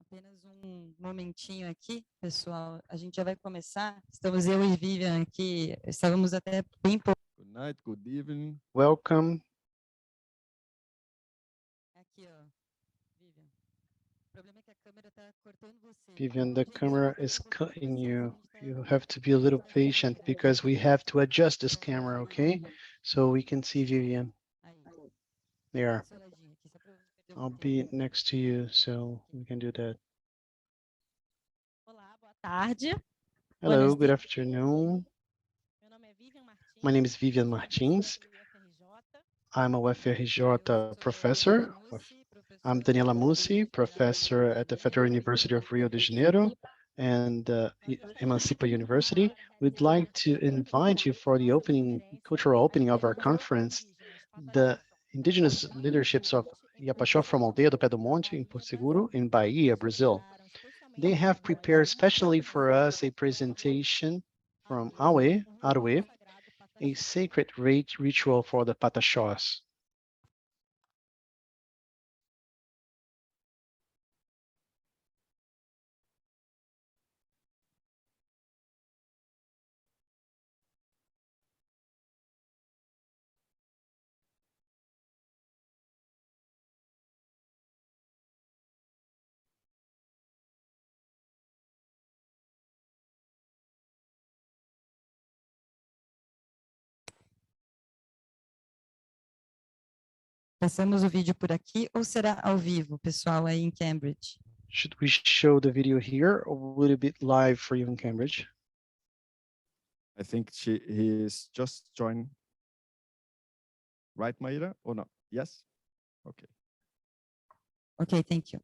Apenas momentinho aqui, pessoal. A gente já vai começar. Estamos eu e Vivian aqui. Estávamos até bem pouco. Good night, good evening. Welcome. Aqui, ó. Vivian. O problema é que a câmera está cortando você. Vivian, the camera is cutting you. You have to be a little patient because we have to adjust this camera, okay? So we can see Vivian. There. I'll be next to you, so we can do that. Olá, boa tarde. Hello, good afternoon. My name is Vivian Martins. I'm a UFRJ professor. I'm Daniela Mussi, professor at the Federal University of Rio de Janeiro and Emancipa University. We'd like to invite you for the cultural opening of our conference, the indigenous leaderships of Pataxó from Aldeia do Pé do Monte in Porto Seguro in Bahia, Brazil. They have prepared specially for us a presentation from Awe, a sacred ritual for the Pataxós. Passamos o vídeo por aqui ou será ao vivo, pessoal, aí em Cambridge? Should we show the video here or would it be live for you in Cambridge? I think he is just joined. Right, Maíra, or not? Yes? Okay. Okay, thank you.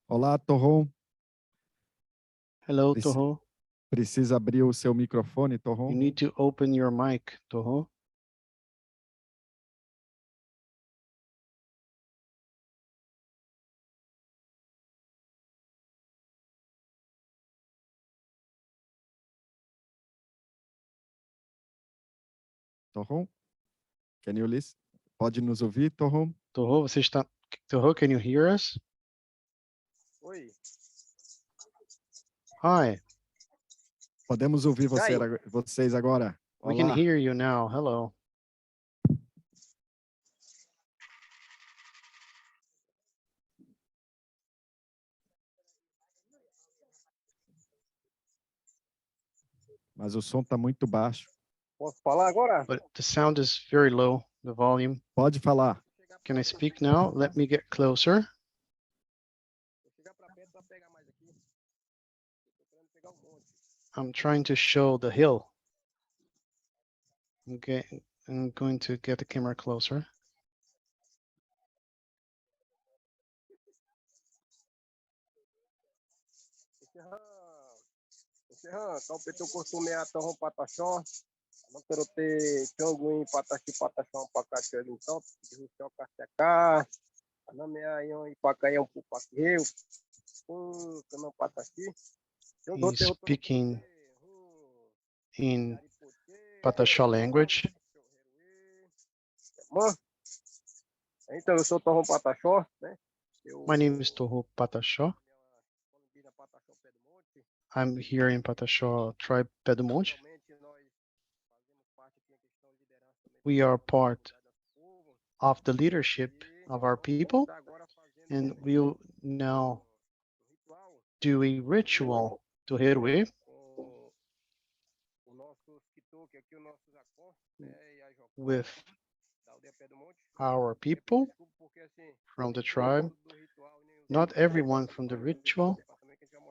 Olá, Torron. Hello, Toho. Precisa abrir o seu microfone, Torron. You need to open your mic, Toho. Torron, can you listen? Pode nos ouvir, Torron? Toho, você está... Toho, can you hear us? Oi. Hi. Podemos ouvir vocês agora. Olá. We can hear you now. Hello. Mas o som está muito baixo. Posso falar agora? But the sound is very low, the volume. Pode falar. Can I speak now? Let me get closer. I'm trying to show the hill. Okay, I'm going to get the camera closer. Então, eu costume a torrão Pataxó, não quero ter chonguim Pataxó, Pacachó, então, de chão Caciacá, não me aí um Pacaião Pupaqueu, não Pataxi. He's speaking in Pataxó language. Então, eu sou torrão Pataxó, né? My name is Toho Pataxó. I'm here in Pataxó tribe Pé do Monte. We are part of the leadership of our people, and we'll now do a ritual to Heruê with our people from the tribe. Not everyone from the ritual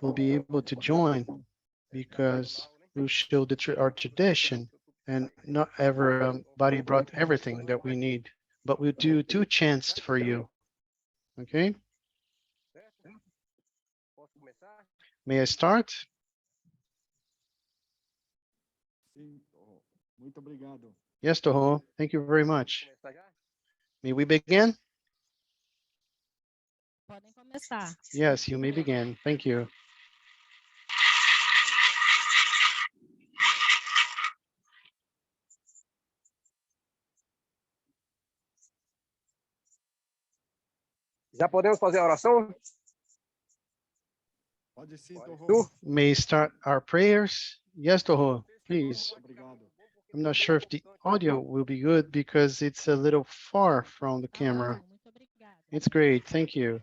will be able to join because we show our tradition, and not everybody brought everything that we need, but we'll do 2 chants for you. Okay? May I start? Yes, Toho. Thank you very much. May we begin? Podem começar. Yes, you may begin. Thank you. Já podemos fazer a oração? Pode sim, Toho. May start our prayers. Yes, Toho, please. I'm not sure if the audio will be good because it's a little far from the camera. Muito obrigada. It's great. Thank you.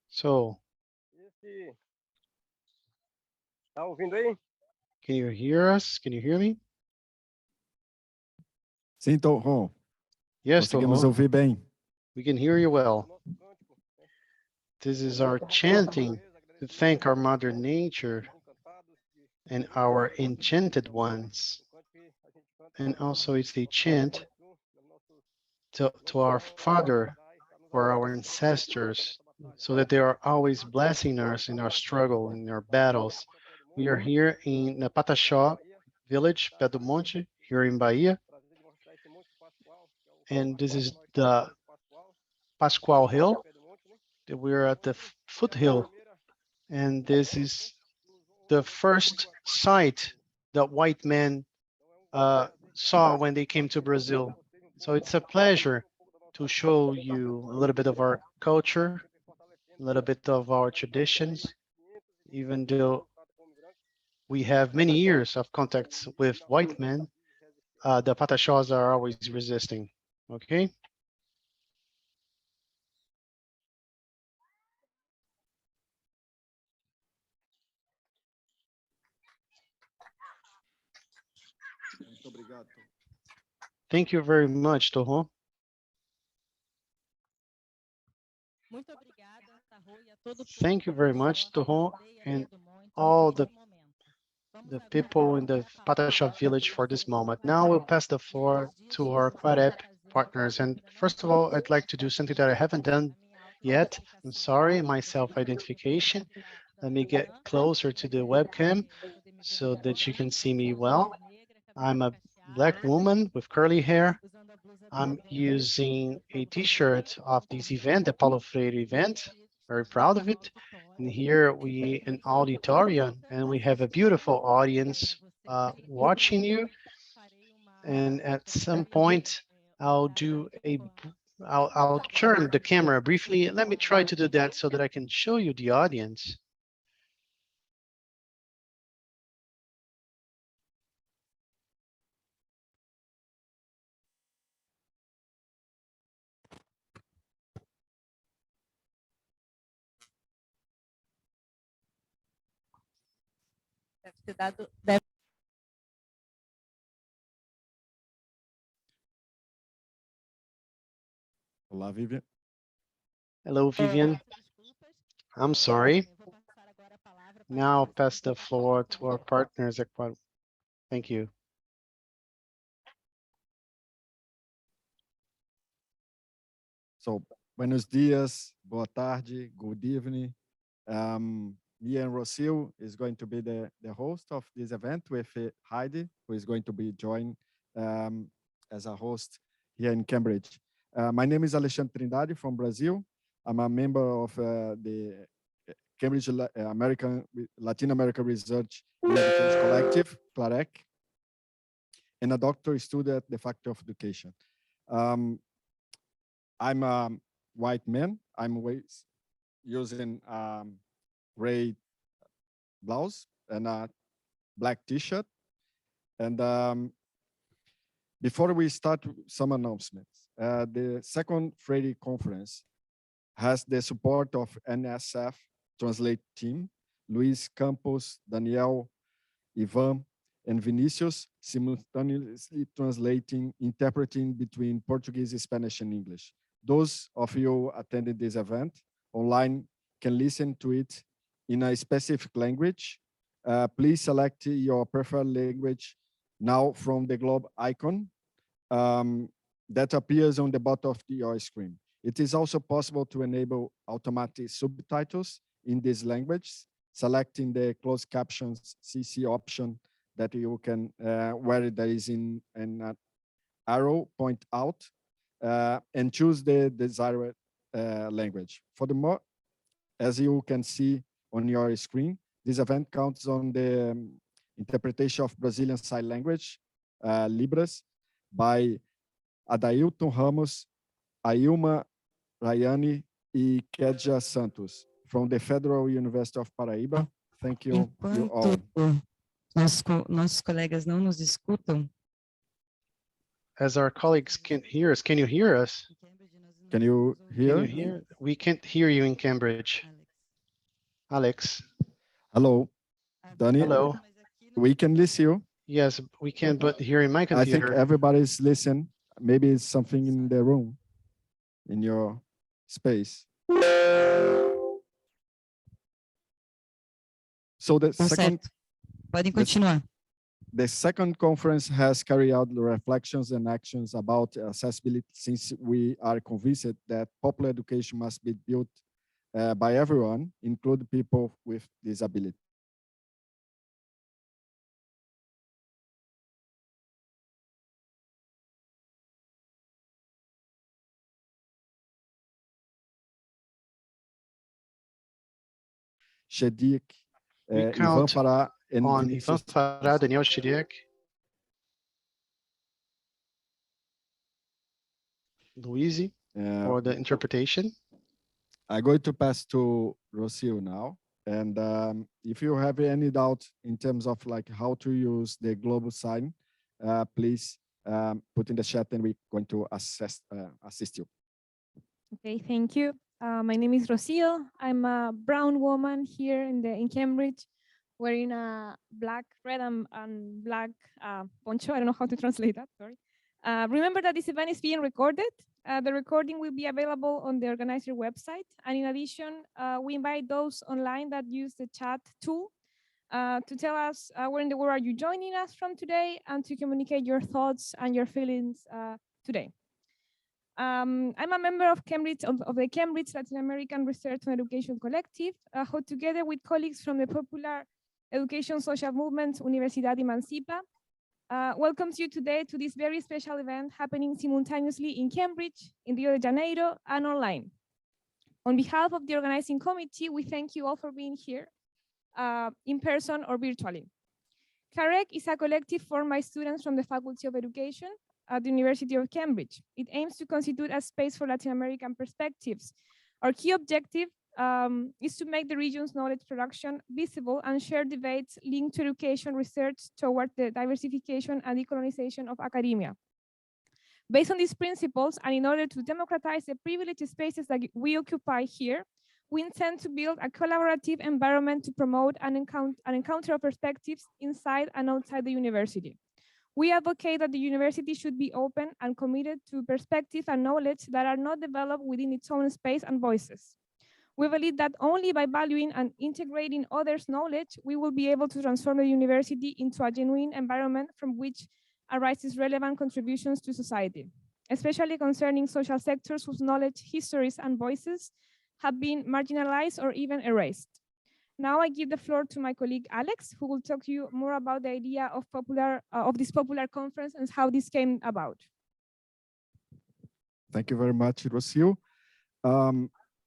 So, Tá ouvindo aí? can you hear us? Can you hear me? Sim, Torron. Yes, Conseguimos Toho. ouvir bem. We can hear you well. This is our chanting to thank our Mother Nature and our enchanted ones. And also it's a chant to our Father, for our ancestors, so that they are always blessing us in our struggle, in our battles. We are here in the Pataxó village, Pé do Monte, here in Bahia. And this is the Pascoal Hill. We're at the foothill. And this is the first site that white men saw when they came to Brazil. So it's a pleasure to show you a little bit of our culture, a little bit of our traditions, even though we have many years of contacts with white men, the Pataxós are always resisting, okay? Thank you very much, Toho. Thank you very much, Toho, and all the people in the Pataxó village for this moment. Now we'll pass the floor to our Quarep partners. And first of all, I'd like to do something that I haven't done yet. I'm sorry, my self-identification. Let me get closer to the webcam so that you can see me well. I'm a black woman with curly hair. I'm using a t-shirt of this event, the Paulo Freire event. Very proud of it. And here we an auditorium, and we have a beautiful audience watching you. And at some point, I'll turn the camera briefly. Let me try to do that so that I can show you the audience. Olá, Vivian. Hello, Vivian. I'm sorry. Now I'll pass the floor to our partners. Thank you. So, buenos dias, boa tarde, good evening. Me and Rocio is going to be the host of this event with Heidi, who is going to be joined as a host here in Cambridge. My name is Alexandre Trindade from Brazil. I'm a member of the Cambridge Latin American Research Collective, CLAREC, and a doctoral student at the Faculty of Education. I'm a white man. I'm always using gray blouse and a black t-shirt. And before we start, some announcements. The second Freire Conference has the support of NSF Translate team, Luis Campos, Daniel, Ivan, and Vinicius, simultaneously translating, interpreting between Portuguese, Spanish, and English. Those of you attending this event online can listen to it in a specific language. Please select your preferred language now from the globe icon that appears on the bottom of your screen. It is also possible to enable automatic subtitles in this language, selecting the closed captions CC option that you can, where there is an arrow point out, and choose the desired language. Furthermore, as you can see on your screen, this event counts on the interpretation of Brazilian Sign Language, Libras, by Adailton Ramos, Ailma Rayane e Kedja Santos from the Federal University of Paraíba. Thank you, you all. Nossos colegas não nos escutam. As our colleagues can't hear us, can you hear us? Can you hear? Can you hear? We can't hear you in Cambridge. Alex. Hello. Danny. Hello. We can listen you. Yes, we can, but here in my computer. I think everybody's listening. Maybe it's something in the room, in your space. So the second. Podem continuar. The second conference has carried out reflections and actions about accessibility, since we are convinced that popular education must be built by everyone, including people with disability. Shedik, Ivan Farah, and on Ivan Farah, Daniel Shedik, Luisi, for the interpretation. I'm going to pass to Rocio now. And if you have any doubt in terms of like how to use the global sign, please put in the chat and we're going to assist you. Okay, thank you. My name is Rocio. I'm a brown woman here in Cambridge, wearing a black, red, and black poncho. I don't know how to translate that, sorry. Remember that this event is being recorded. The recording will be available on the organizer website. And in addition, we invite those online that use the chat tool to tell us where in the world are you joining us from today, and to communicate your thoughts and your feelings today. I'm a member of the Cambridge Latin American Research and Education Collective, who together with colleagues from the popular education social movement Universidade Emancipa, welcomes you today to this very special event happening simultaneously in Cambridge, in Rio de Janeiro, and online. On behalf of the organizing committee, we thank you all for being here in person or virtually. CAREC is a collective formed by students from the Faculty of Education at the University of Cambridge. It aims to constitute a space for Latin American perspectives. Our key objective is to make the region's knowledge production visible and share debates linked to education research toward the diversification and decolonization of academia. Based on these principles, and in order to democratize the privileged spaces that we occupy here, we intend to build a collaborative environment to promote an encounter of perspectives inside and outside the university. We advocate that the university should be open and committed to perspectives and knowledge that are not developed within its own space and voices. We believe that only by valuing and integrating others' knowledge, we will be able to transform the university into a genuine environment from which arises relevant contributions to society, especially concerning social sectors whose knowledge, histories, and voices have been marginalized or even erased. Now I give the floor to my colleague Alex, who will talk to you more about the idea of this popular conference and how this came about. Thank you very much, Rocio.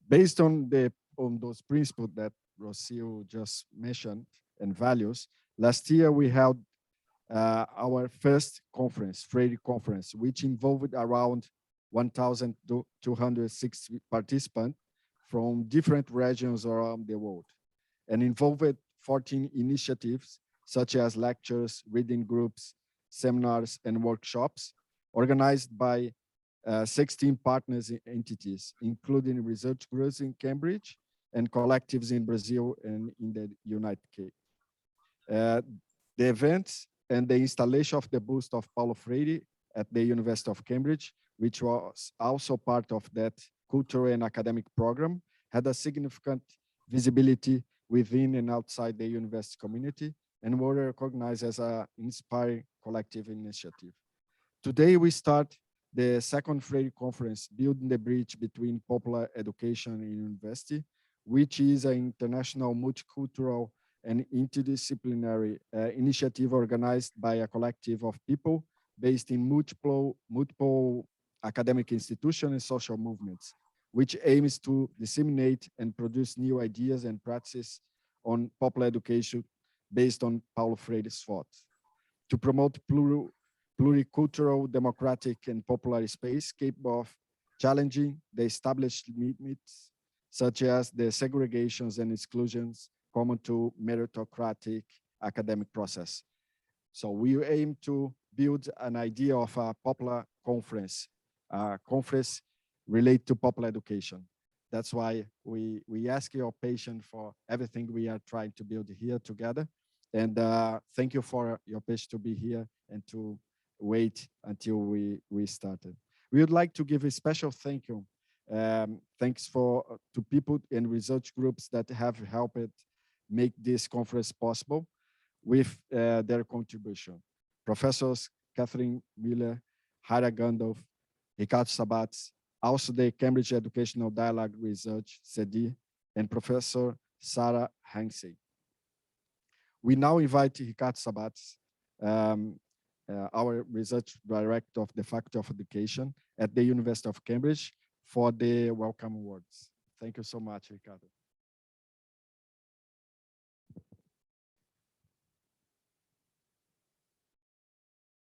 Based on those principles that Rocio just mentioned and values, last year we held our first conference, Freire Conference, which involved around 1,260 participants from different regions around the world, and involved 14 initiatives such as lectures, reading groups, seminars, and workshops organized by 16 partners entities, including research groups in Cambridge and collectives in Brazil and in the United Kingdom. The events and the installation of the bust of Paulo Freire at the University of Cambridge, which was also part of that cultural and academic program, had a significant visibility within and outside the university community and were recognized as an inspiring collective initiative. Today, we start the second Freire Conference, Building the Bridge Between Popular Education and University, which is an international multicultural and interdisciplinary initiative organized by a collective of people based in multiple academic institutions and social movements, which aims to disseminate and produce new ideas and practices on popular education based on Paulo Freire's thoughts, to promote pluricultural, democratic, and popular space capable of challenging the established limits, such as the segregations and exclusions common to meritocratic academic process. So we aim to build an idea of a popular conference, related to popular education. That's why we ask your patience for everything we are trying to build here together. And thank you for your patience to be here and to wait until we started. We would like to give a special thank you. Thanks to people and research groups that have helped make this conference possible with their contribution. Professors Kathryn Moeller, Hara Gandalf, Ricardo Sabates, also the Cambridge Educational Dialogue Research, CEDI, and Professor Sarah Hanksey. We now invite Ricardo Sabates, our research director of the Faculty of Education at the University of Cambridge, for the welcome words. Thank you so much, Ricardo.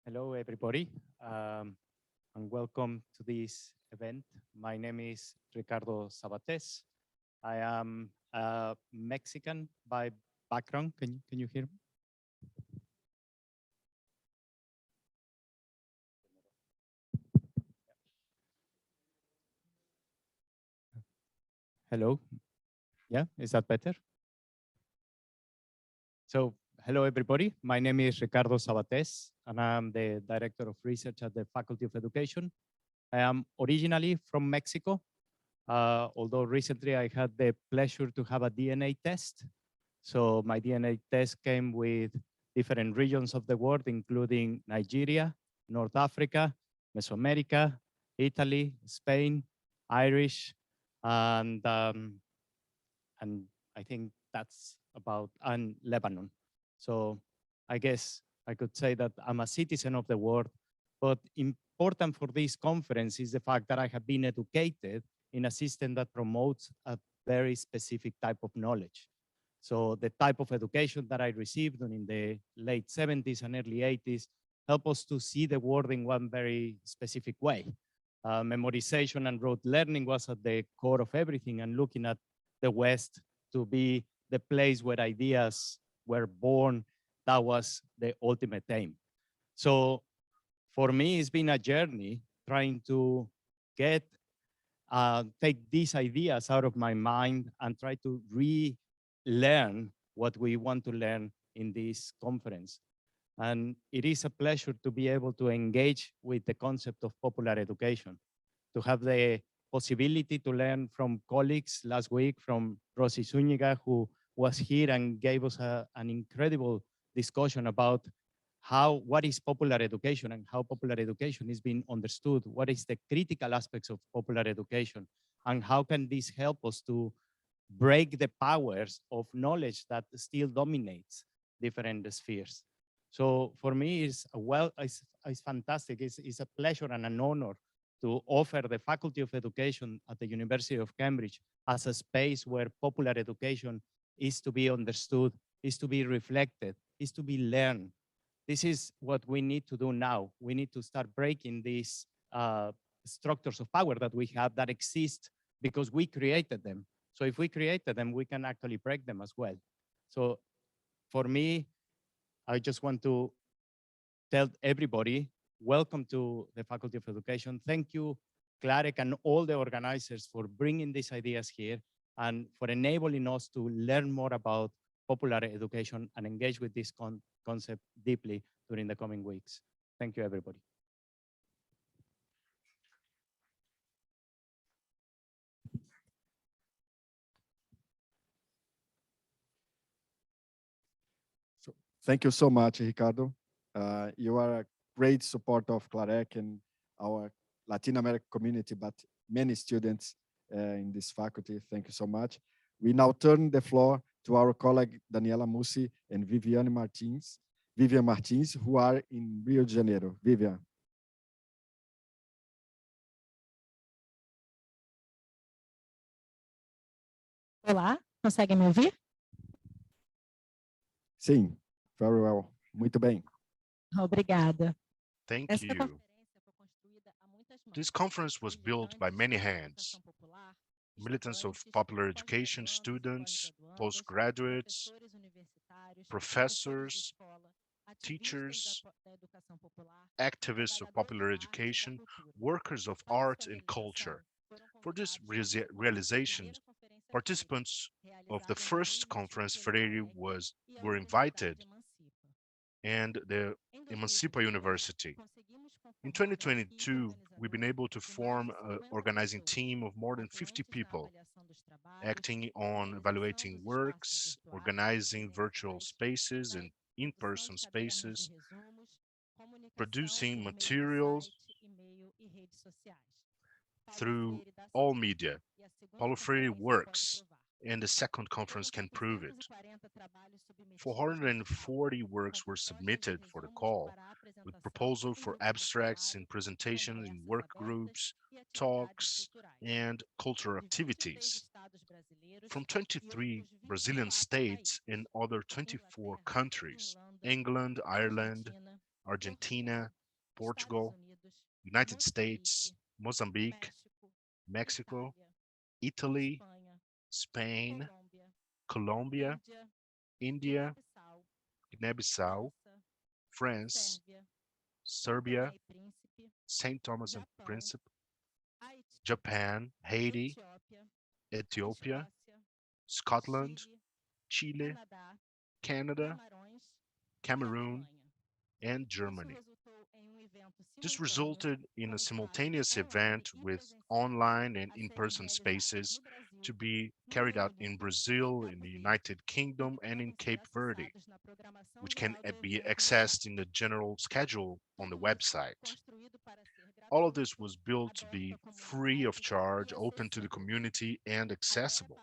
Hello, everybody, and welcome to this event. My name is Ricardo Sabates. I am a Mexican by background. Can you hear me? Hello. Yeah, is that better? So, hello, everybody. My name is Ricardo Sabates, and I'm the Director of Research at the Faculty of Education. I am originally from Mexico, although recently I had the pleasure to have a DNA test. So my DNA test came with different regions of the world, including Nigeria, North Africa, Mesoamerica, Italy, Spain, Irish, and I think that's about, and Lebanon. So I guess I could say that I'm a citizen of the world, but important for this conference is the fact that I have been educated in a system that promotes a very specific type of knowledge. So the type of education that I received in the late 70s and early 80s help us to see the world in one very specific way. Memorization and rote learning was at the core of everything, and looking at the West to be the place where ideas were born, that was the ultimate aim. So for me, it's been a journey trying to take these ideas out of my mind and try to relearn what we want to learn in this conference. And it is a pleasure to be able to engage with the concept of popular education, to have the possibility to learn from colleagues last week, from Rosie Zúñiga, who was here and gave us an incredible discussion about what is popular education and how popular education is being understood, what is the critical aspects of popular education, and how can this help us to break the powers of knowledge that still dominates different spheres. So for me, it's fantastic. It's a pleasure and an honor to offer the Faculty of Education at the University of Cambridge as a space where popular education is to be understood, is to be reflected, is to be learned. This is what we need to do now. We need to start breaking these structures of power that we have that exist because we created them. So if we created them, we can actually break them as well. So for me, I just want to tell everybody, welcome to the Faculty of Education. Thank you, Clarek, and all the organizers for bringing these ideas here and for enabling us to learn more about popular education and engage with this concept deeply during the coming weeks. Thank you, everybody. So, thank you so much, Ricardo. You are a great support of Clarek and our Latin American community, but many students in this faculty. Thank you so much. We now turn the floor to our colleague Daniela Mussi and Vivian Martins, who are in Rio de Janeiro. Vivian. Olá, conseguem me ouvir? Sim, very well. Muito bem. Obrigada. Thank you. This conference was built by many hands. Militants of popular education, students, postgraduates, professors, teachers, activists of popular education, workers of art and culture. For this realization, participants of the first conference, Freire, were invited, and the Emancipa University. In 2022, we've been able to form an organizing team of more than 50 people, acting on evaluating works, organizing virtual spaces and in-person spaces, producing materials through all media. Paulo Freire works, and the second conference can prove it. 440 works were submitted for the call, with proposals for abstracts and presentations in work groups, talks, and cultural activities. From 23 Brazilian states and other 24 countries, England, Ireland, Argentina, Portugal, United States, Mozambique, Mexico, Italy, Spain, Colombia, India, Guinea-Bissau, France, Serbia, St. Thomas and Principe, Japan, Haiti, Ethiopia, Scotland, Chile, Canada, Cameroon, and Germany. This resulted in a simultaneous event with online and in-person spaces to be carried out in Brazil, in the United Kingdom, and in Cape Verde, which can be accessed in the general schedule on the website. All of this was built to be free of charge, open to the community, and accessible.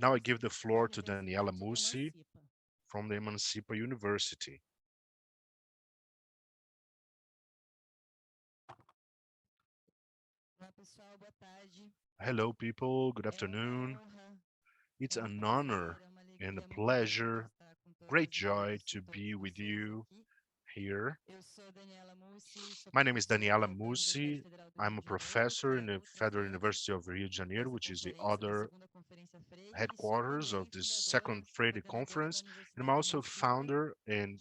Now I give the floor to Daniela Mussi from the Emancipa University. Hello, people. Good afternoon. It's an honor and a pleasure, great joy to be with you here. My name is Daniela Mussi. I'm a professor in the Federal University of Rio de Janeiro, which is the other headquarters of this second Freire Conference. And I'm also founder and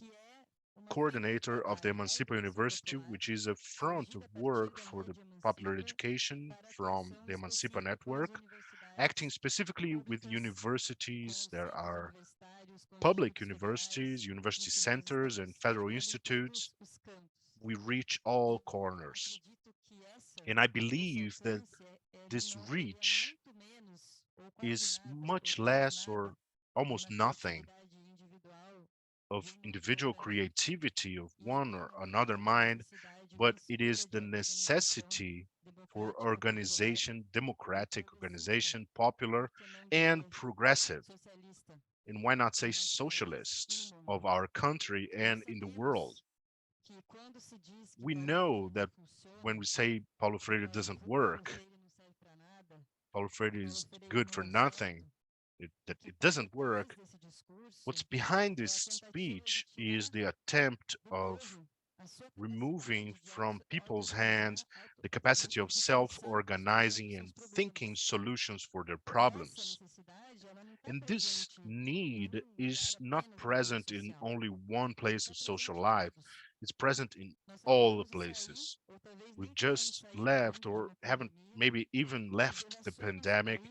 coordinator of the Emancipa University, which is a front of work for the popular education from the Emancipa network, acting specifically with universities. There are public universities, university centers, and federal institutes. We reach all corners. And I believe that this reach is much less or almost nothing of individual creativity of one or another mind, but it is the necessity for organization, democratic organization, popular and progressive, and why not say socialist of our country and in the world. We know that when we say Paulo Freire doesn't work, Paulo Freire is good for nothing, that it doesn't work. What's behind this speech is the attempt of removing from people's hands the capacity of self-organizing and thinking solutions for their problems. And this need is not present in only one place of social life, it's present in all the places. We've just left or haven't maybe even left the pandemic.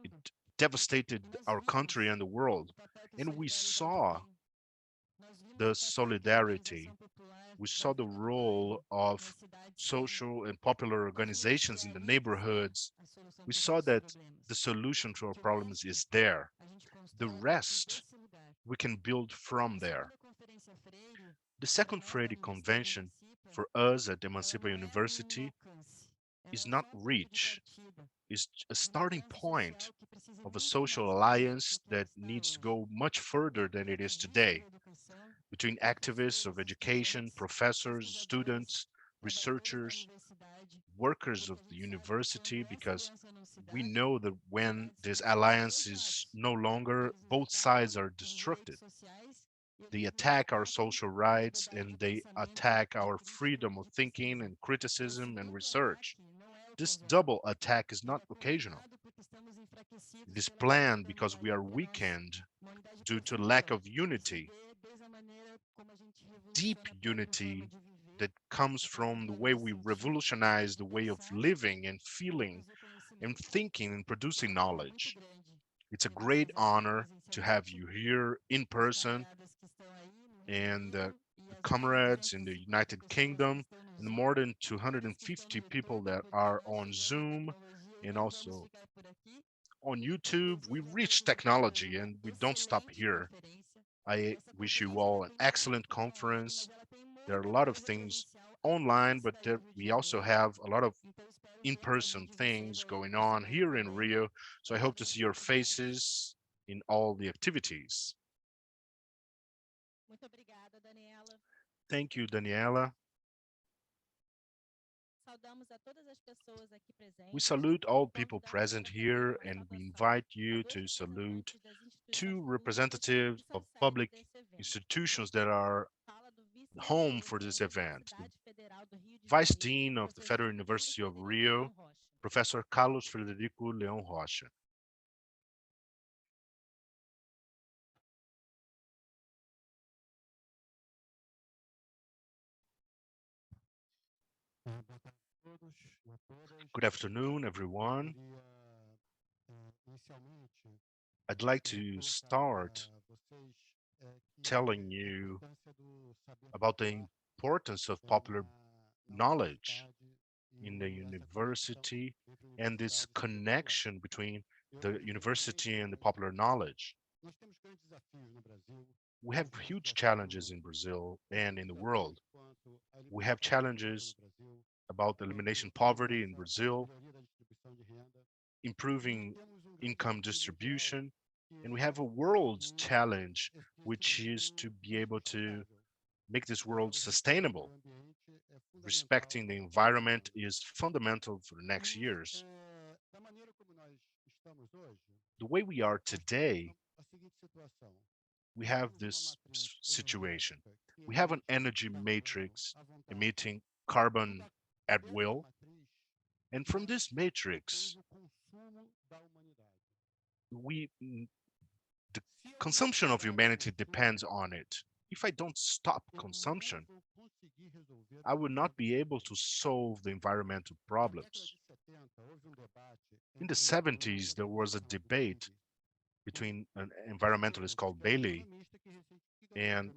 It devastated our country and the world. And we saw the solidarity, we saw the role of social and popular organizations in the neighborhoods. We saw that the solution to our problems is there. The rest we can build from there. The second Freire Convention for us at Emancipa University is not reach, is a starting point of a social alliance that needs to go much further than it is today, between activists of education, professors, students, researchers, workers of the university, because we know that when this alliance is no longer, both sides are destructive. They attack our social rights and they attack our freedom of thinking and criticism and research. This double attack is not occasional. It is planned because we are weakened due to lack of unity, deep unity that comes from the way we revolutionize the way of living and feeling and thinking and producing knowledge. It's a great honor to have you here in person, and the comrades in the United Kingdom, and the more than 250 people that are on Zoom and also on YouTube. We reach technology and we don't stop here. I wish you all an excellent conference. There are a lot of things online, but we also have a lot of in-person things going on here in Rio. So I hope to see your faces in all the activities. Thank you, Daniela. We salute all people present here, and we invite you to salute two representatives of public institutions that are home for this event. The Vice Dean of the Federal University of Rio, Professor Carlos Frederico Leão Rocha. Good afternoon, everyone. I'd like to start telling you about the importance of popular knowledge in the university and this connection between the university and the popular knowledge. We have huge challenges in Brazil and in the world. We have challenges about elimination poverty in Brazil, improving income distribution, and we have a world challenge, which is to be able to make this world sustainable. respecting the environment is fundamental for the next years. The way we are today, we have this situation. We have an energy matrix emitting carbon at will. And from this matrix, the consumption of humanity depends on it. If I don't stop consumption, I will not be able to solve the environmental problems. In the 70s, there was a debate between an environmentalist called Bailey and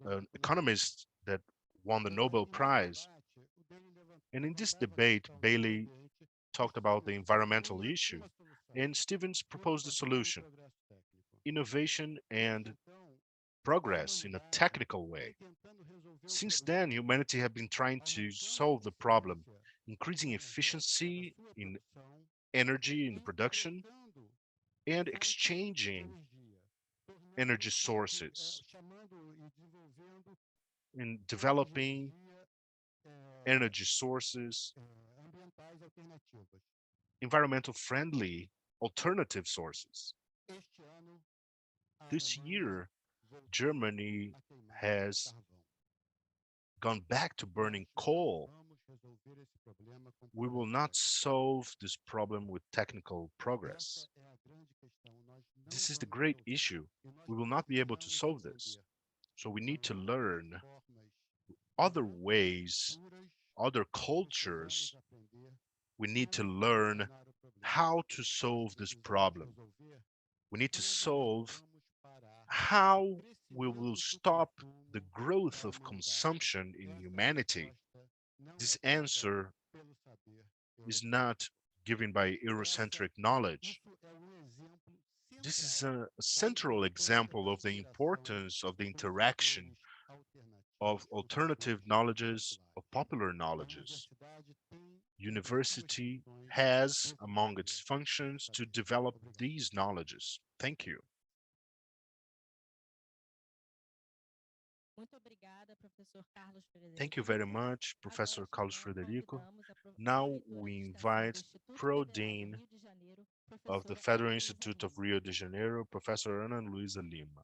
an economist that won the Nobel Prize. And in this debate, Bailey talked about the environmental issue, and Stevens proposed a solution: innovation and progress in a technical way. Since then, humanity has been trying to solve the problem, increasing efficiency in energy in the production and exchanging energy sources, in developing energy sources, environmental friendly alternative sources. This year, Germany has gone back to burning coal. We will not solve this problem with technical progress. This is the great issue. We will not be able to solve this. So we need to learn other ways, other cultures. We need to learn how to solve this problem. We need to solve how we will stop the growth of consumption in humanity. This answer is not given by Eurocentric knowledge. This is a central example of the importance of the interaction of alternative knowledges, of popular knowledges. University has among its functions to develop these knowledges. Thank you. Thank you very much, Professor Carlos Frederico. Now we invite Pro-Dean of the Federal Institute of Rio de Janeiro, Professor Ana Luisa Lima.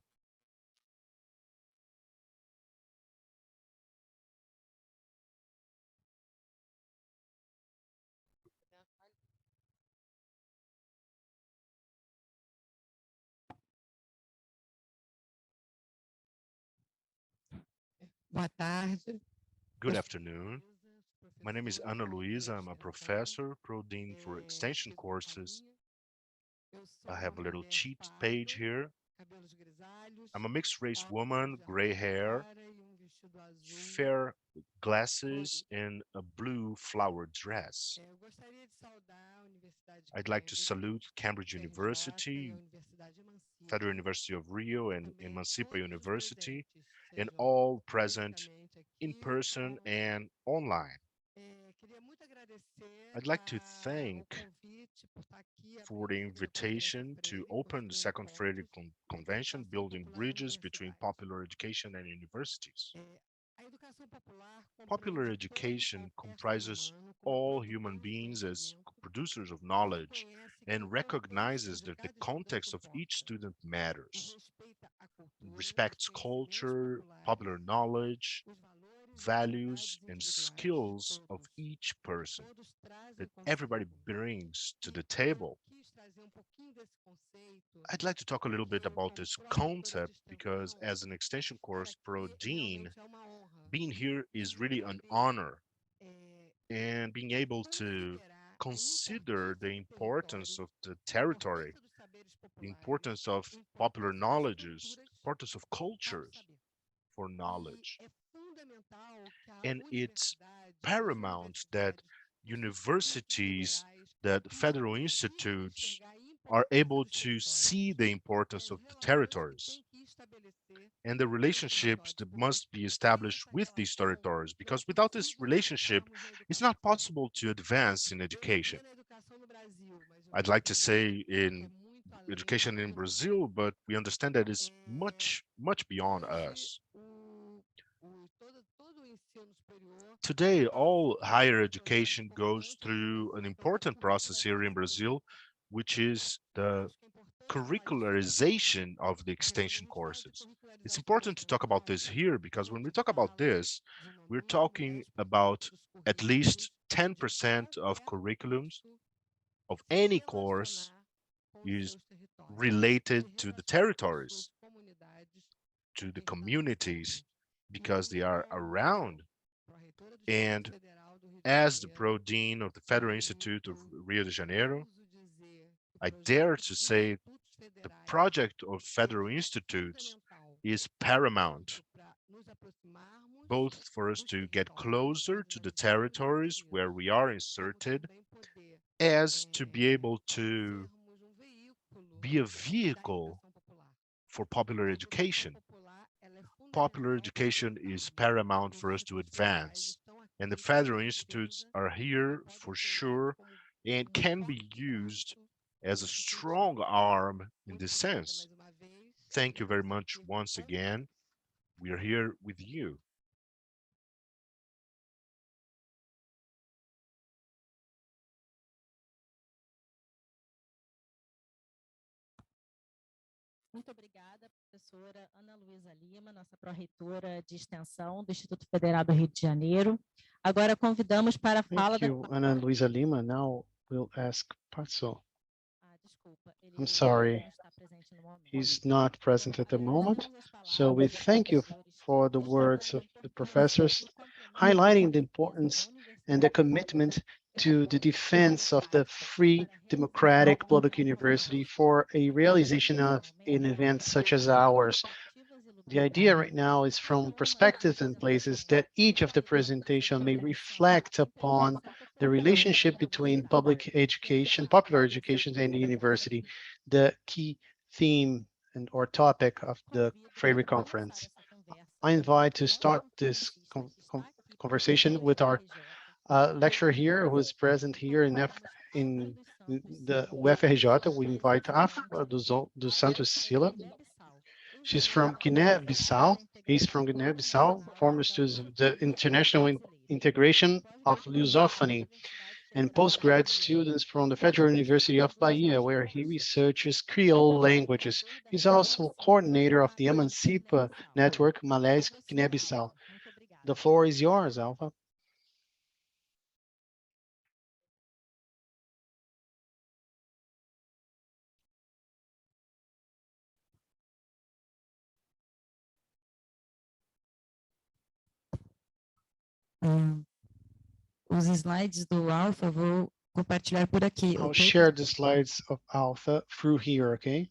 Boa tarde. Good afternoon. My name is Ana Luisa. I'm a professor, Pro-Dean for Extension courses. I have a little cheat page here. I'm a mixed race woman, gray hair, fair glasses, and a blue flowered dress. I'd like to salute Cambridge University, Federal University of Rio, and Emancipa University, and all present in person and online. I'd like to thank for the invitation to open the Second Freire Convention, building bridges between popular education and universities. Popular education comprises all human beings as producers of knowledge and recognizes that the context of each student matters. It respects culture, popular knowledge, values, and skills of each person that everybody brings to the table. I'd like to talk a little bit about this concept because as an extension course pro-dean, being here is really an honor, and being able to consider the importance of the territory, the importance of popular knowledges, the importance of cultures for knowledge. And it's paramount that universities, that federal institutes are able to see the importance of the territories and the relationships that must be established with these territories, because without this relationship, it's not possible to advance in education. I'd like to say in education in Brazil, but we understand that it's much beyond us. Today, all higher education goes through an important process here in Brazil, which is the curricularization of the extension courses. It's important to talk about this here because when we talk about this, we're talking about at least 10% of curriculums of any course is related to the territories, to the communities, because they are around. And as the Pro-Dean of the Federal Institute of Rio de Janeiro, I dare to say the project of federal institutes is paramount, both for us to get closer to the territories where we are inserted, as to be able to be a vehicle for popular education. Popular education is paramount for us to advance, and the federal institutes are here for sure and can be used as a strong arm in this sense. Thank you very much once again. We are here with you. Muito obrigada, professora Ana Luísa Lima, nossa pró-reitora de extensão do Instituto Federal do Rio de Janeiro. Agora convidamos para a fala Thank you, Ana Luísa Lima. Now we'll ask Pataxó. I'm sorry, he's not present at the moment. So we thank you for the words of the professors, highlighting the importance and the commitment to the defense of the free, democratic public university for a realization of an event such as ours. The idea right now is from perspectives and places that each of the presentation may reflect upon the relationship between public education, popular education, and the university, the key theme and or topic of the Freire Conference. I invite to start this conversation with our lecturer here, who is present here in the UFRJ. We invite Alfa dos Santos Sila. She's from Guinea-Bissau. He's from Guinea-Bissau, former students of the International Integration of Lusophony, and postgrad students from the Federal University of Bahia, where he researches Creole languages. He's also coordinator of the Emancipa Network, Malês, Guinea-Bissau. The floor is yours, Alfa. Os slides do Alfa vou compartilhar por aqui. I'll Okay? share the slides of Alfa through here, okay?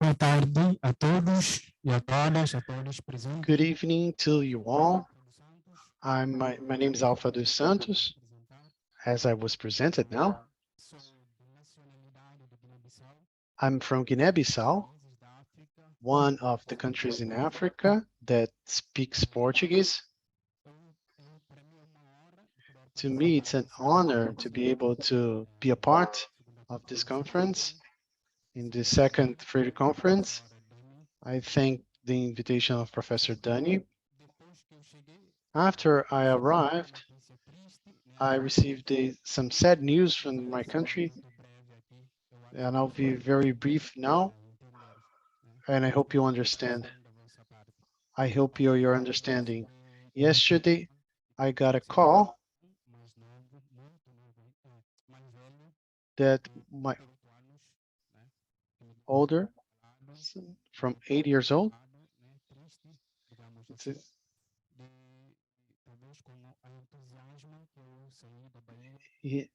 Boa tarde a todos e a todas, a todos presentes. Good evening to you all. My name is Alfa dos Santos, as I was presented now. I'm from Guinea-Bissau, one of the countries in Africa that speaks Portuguese. To me, it's an honor to be able to be a part of this conference, in the second Freire Conference. I thank the invitation of Professor Dani. After I arrived, I received some sad news from my country, and I'll be very brief now, and I hope you understand. I hope you're understanding. Yesterday, I got a call that my older son, from 8 years old, he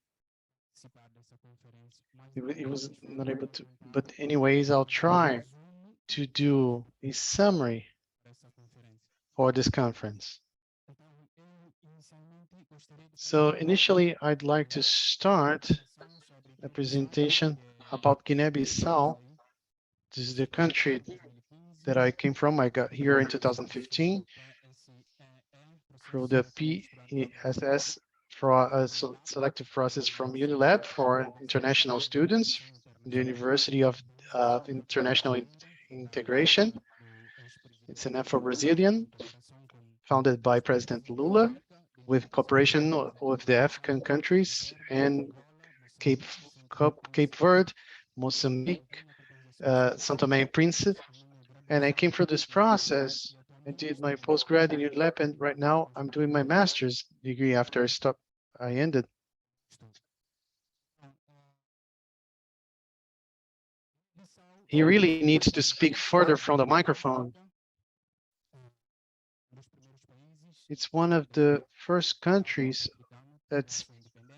was not able to, but anyways, I'll try to do a summary for this conference. So initially, I'd like to start a presentation about Guinea-Bissau. This is the country that I came from. I got here in 2015 through the PESS selective process from Unilab for international students, the University of International Integration. It's an Afro-Brazilian founded by President Lula with cooperation with the African countries and Cape Verde, Mozambique, São Tomé and Príncipe. And I came through this process. I did my postgrad in UNILAB, and right now I'm doing my master's degree after I ended. He really needs to speak further from the microphone. It's one of the first countries, that's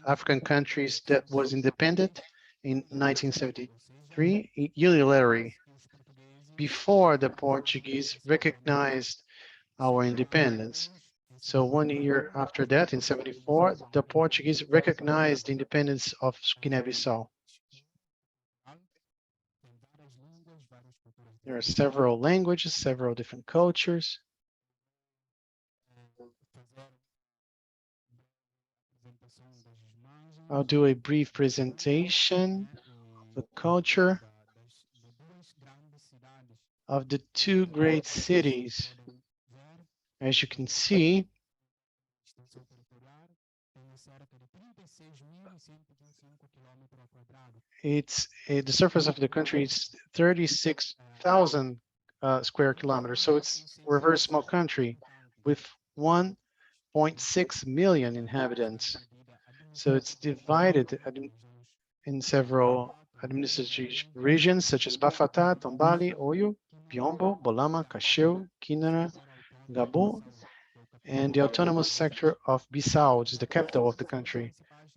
African countries, that was independent in 1973, unilaterally, before the Portuguese recognized our independence. So 1 year after that, in 74, the Portuguese recognized the independence of Guinea-Bissau. There are several languages, several different cultures. I'll do a brief presentation of the culture of the two great cities. As you can see, the surface of the country is 36,000 square kilometers. So it's a very small country with 1.6 million inhabitants. So it's divided in several administrative regions such as Bafata, Tombali, Oyo, Biombo, Bolama, Cacheu, Quinara, Gabo, and the autonomous sector of Bissau, which is the capital of the country.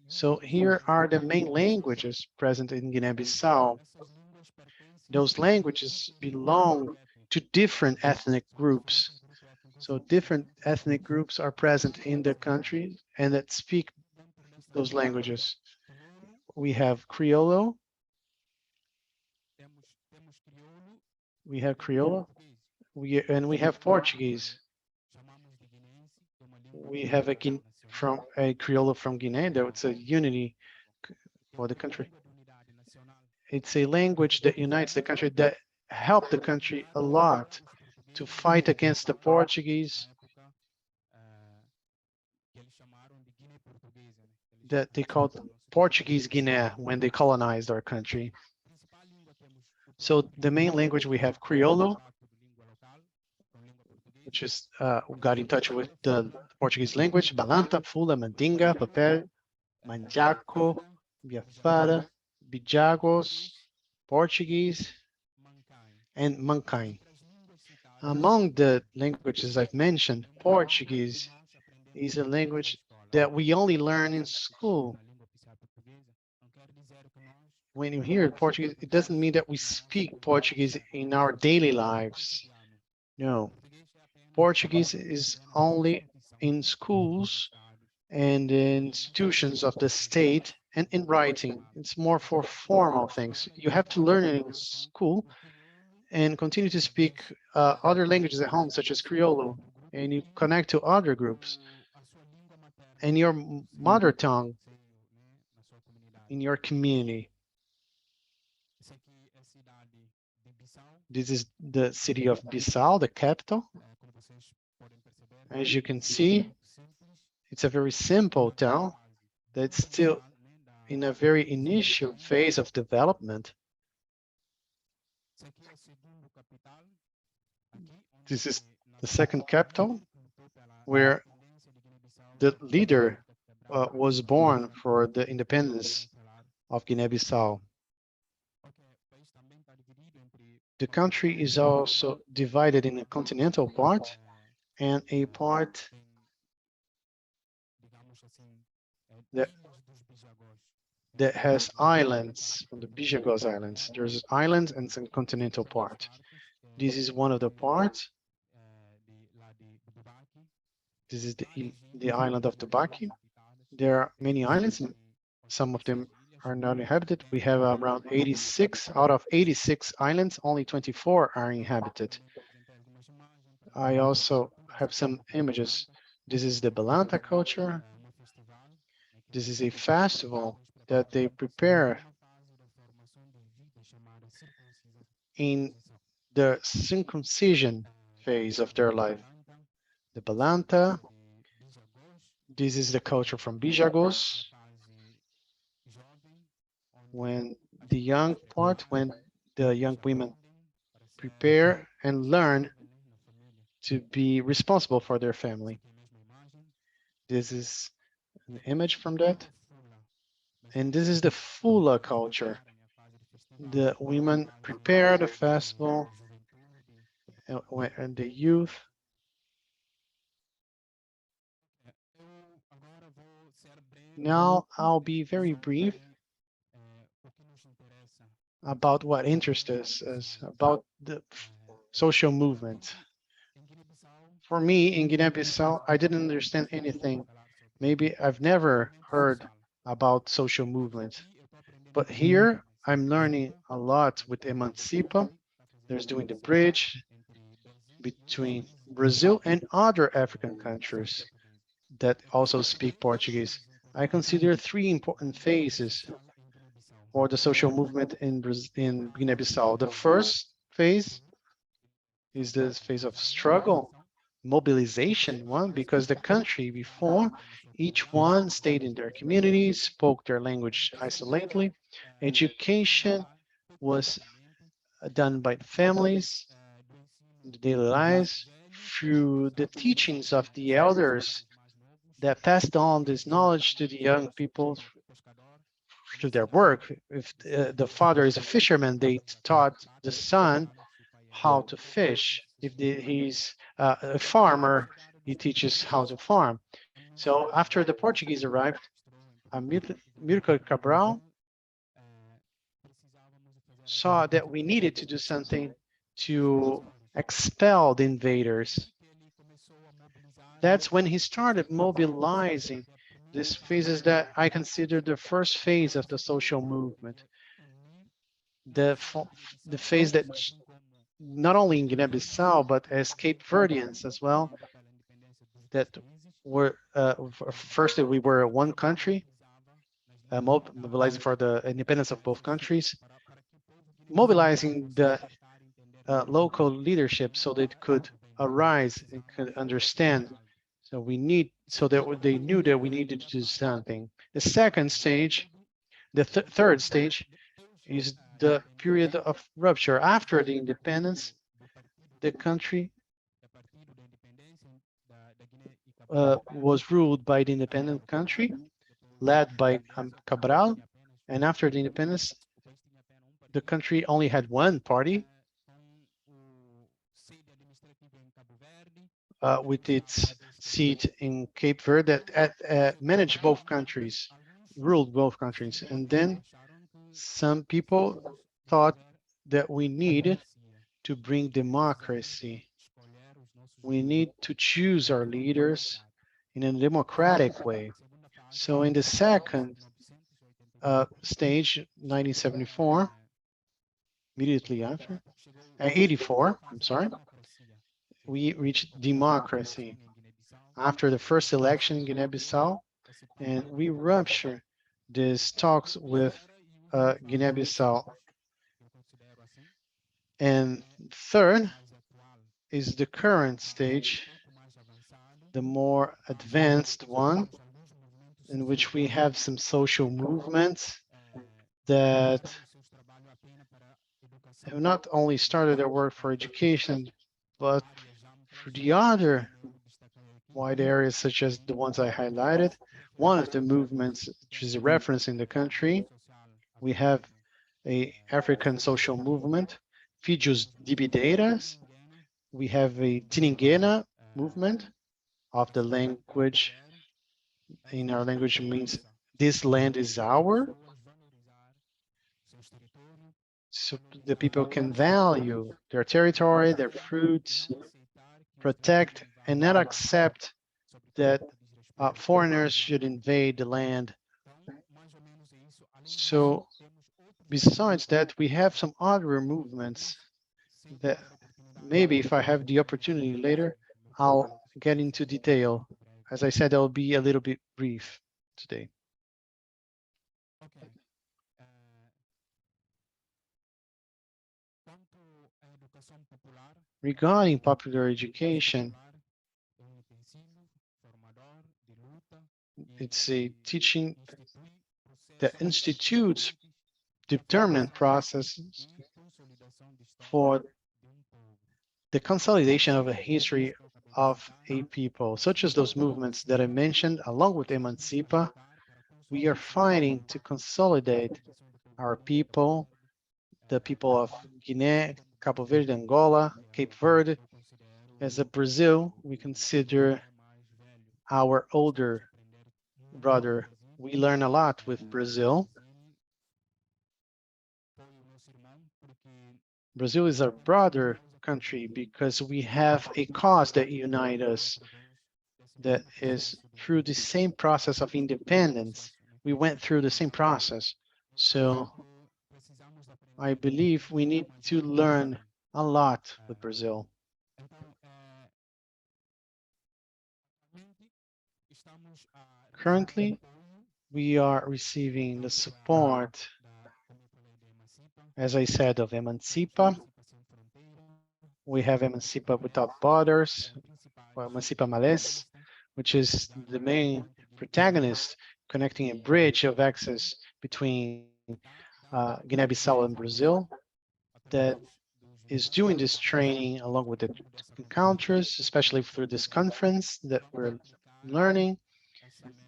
So here are the main languages present in Guinea-Bissau. Those languages belong to different ethnic groups. So different ethnic groups are present in the country and that speak those languages. We have Criollo. We have Criollo. And we have Portuguese. We have a Criollo from Guinea. That's a unity for the country. It's a language that unites the country, that helped the country a lot to fight against the Portuguese, that they called Portuguese Guinea when they colonized our country. So the main language we have Criollo, which is got in touch with the Portuguese language, Balanta, Fula, Mandinga, Papel, Manjaco, Biafara, Bijagos, Portuguese, and Mankai. Among the languages I've mentioned, Portuguese is a language that we only learn in school. When you hear Portuguese, it doesn't mean that we speak Portuguese in our daily lives. No. Portuguese is only in schools and in institutions of the state and in writing. It's more for formal things. You have to learn it in school and continue to speak other languages at home, such as Criollo, and you connect to other groups. And your mother tongue in your community. This is the city of Bissau, the capital. As you can see, it's a very simple town that's still in a very initial phase of development. This is the second capital where the leader was born for the independence of Guinea-Bissau. The country is also divided in a continental part and a part that has islands, from the Bijagos Islands. There's islands and some continental part. This is one of the parts. This is the island of Tubaki. There are many islands, and some of them are not inhabited. We have around 86 out of 86 islands, only 24 are inhabited. I also have some images. This is the Balanta culture. This is a festival that they prepare in the circumcision phase of their life. The Balanta, this is the culture from Bijagos, when the young part, when the young women prepare and learn to be responsible for their family. This is an image from that. And this is the Fula culture. The women prepare the festival and the youth. Now I'll be very brief about what interests us, about the social movement. For me, in Guinea-Bissau, I didn't understand anything. Maybe I've never heard about social movement. But here, I'm learning a lot with Emancipa. There's doing the bridge between Brazil and other African countries that also speak Portuguese. I consider three important phases for the social movement in Guinea-Bissau. The first phase is the phase of struggle, mobilization one, because the country before, each one stayed in their community, spoke their language isolatedly. Education was done by the families, the daily lives, through the teachings of the elders that passed on this knowledge to the young people through their work. If the father is a fisherman, they taught the son how to fish. If he's a farmer, he teaches how to farm. So after the Portuguese arrived, Amílcar Cabral saw that we needed to do something to expel the invaders. That's when he started mobilizing these phases that I consider the first phase of the social movement. The phase that not only in Guinea-Bissau, but as Cape Verdeans as well, that were, firstly, we were one country, mobilizing for the independence of both countries, mobilizing the local leadership so they could arise and could understand. So that they knew that we needed to do something. The second stage, the third stage, is the period of rupture. After the independence, the country was ruled by the independent country, led by Cabral, and after the independence, the country only had one party, with its seat in Cape Verde that managed both countries, ruled both countries. And then some people thought that we needed to bring democracy. We need to choose our leaders in a democratic way. So in the second stage, 1974, immediately after, 84, I'm sorry, we reached democracy after the first election in Guinea-Bissau, and we ruptured these talks with Guinea-Bissau. And third is the current stage, the more advanced one, in which we have some social movements that have not only started their work for education, but for the other wide areas, such as the ones I highlighted. One of the movements, which is a reference in the country, we have a African social movement, Fijos Dibideiras. We have a Tiningena movement of the language. In our language, it means this land is our. So the people can value their territory, their fruits, protect and not accept that foreigners should invade the land. So besides that, we have some other movements that maybe if I have the opportunity later, I'll get into detail. As I said, I'll be a little bit brief today. Regarding popular education, it's a teaching that institutes determinant processes for the consolidation of a history of a people, such as those movements that I mentioned, along with Emancipa. We are fighting to consolidate our people, the people of Guinea, Cabo Verde, Angola, Cape Verde. As a Brazil, we consider our older brother. We learn a lot with Brazil. Brazil is our brother country because we have a cause that unites us, that is through the same process of independence. We went through the same process. So I believe we need to learn a lot with Brazil. Currently, we are receiving the support, as I said, of Emancipa. We have Emancipa Without Borders, or Emancipa Malês, which is the main protagonist connecting a bridge of access between Guinea-Bissau and Brazil, that is doing this training along with the encounters, especially through this conference that we're learning.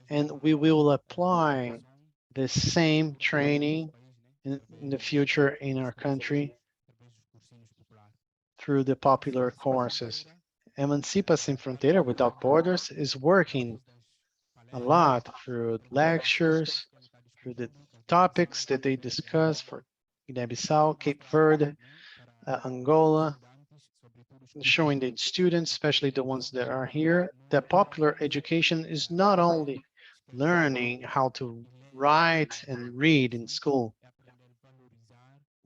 And we will apply the same training in the future in our country through the popular courses. Emancipa Sem Fronteira Without Borders is working a lot through lectures, through the topics that they discuss for Guinea-Bissau, Cape Verde, Angola, showing the students, especially the ones that are here, that popular education is not only learning how to write and read in school,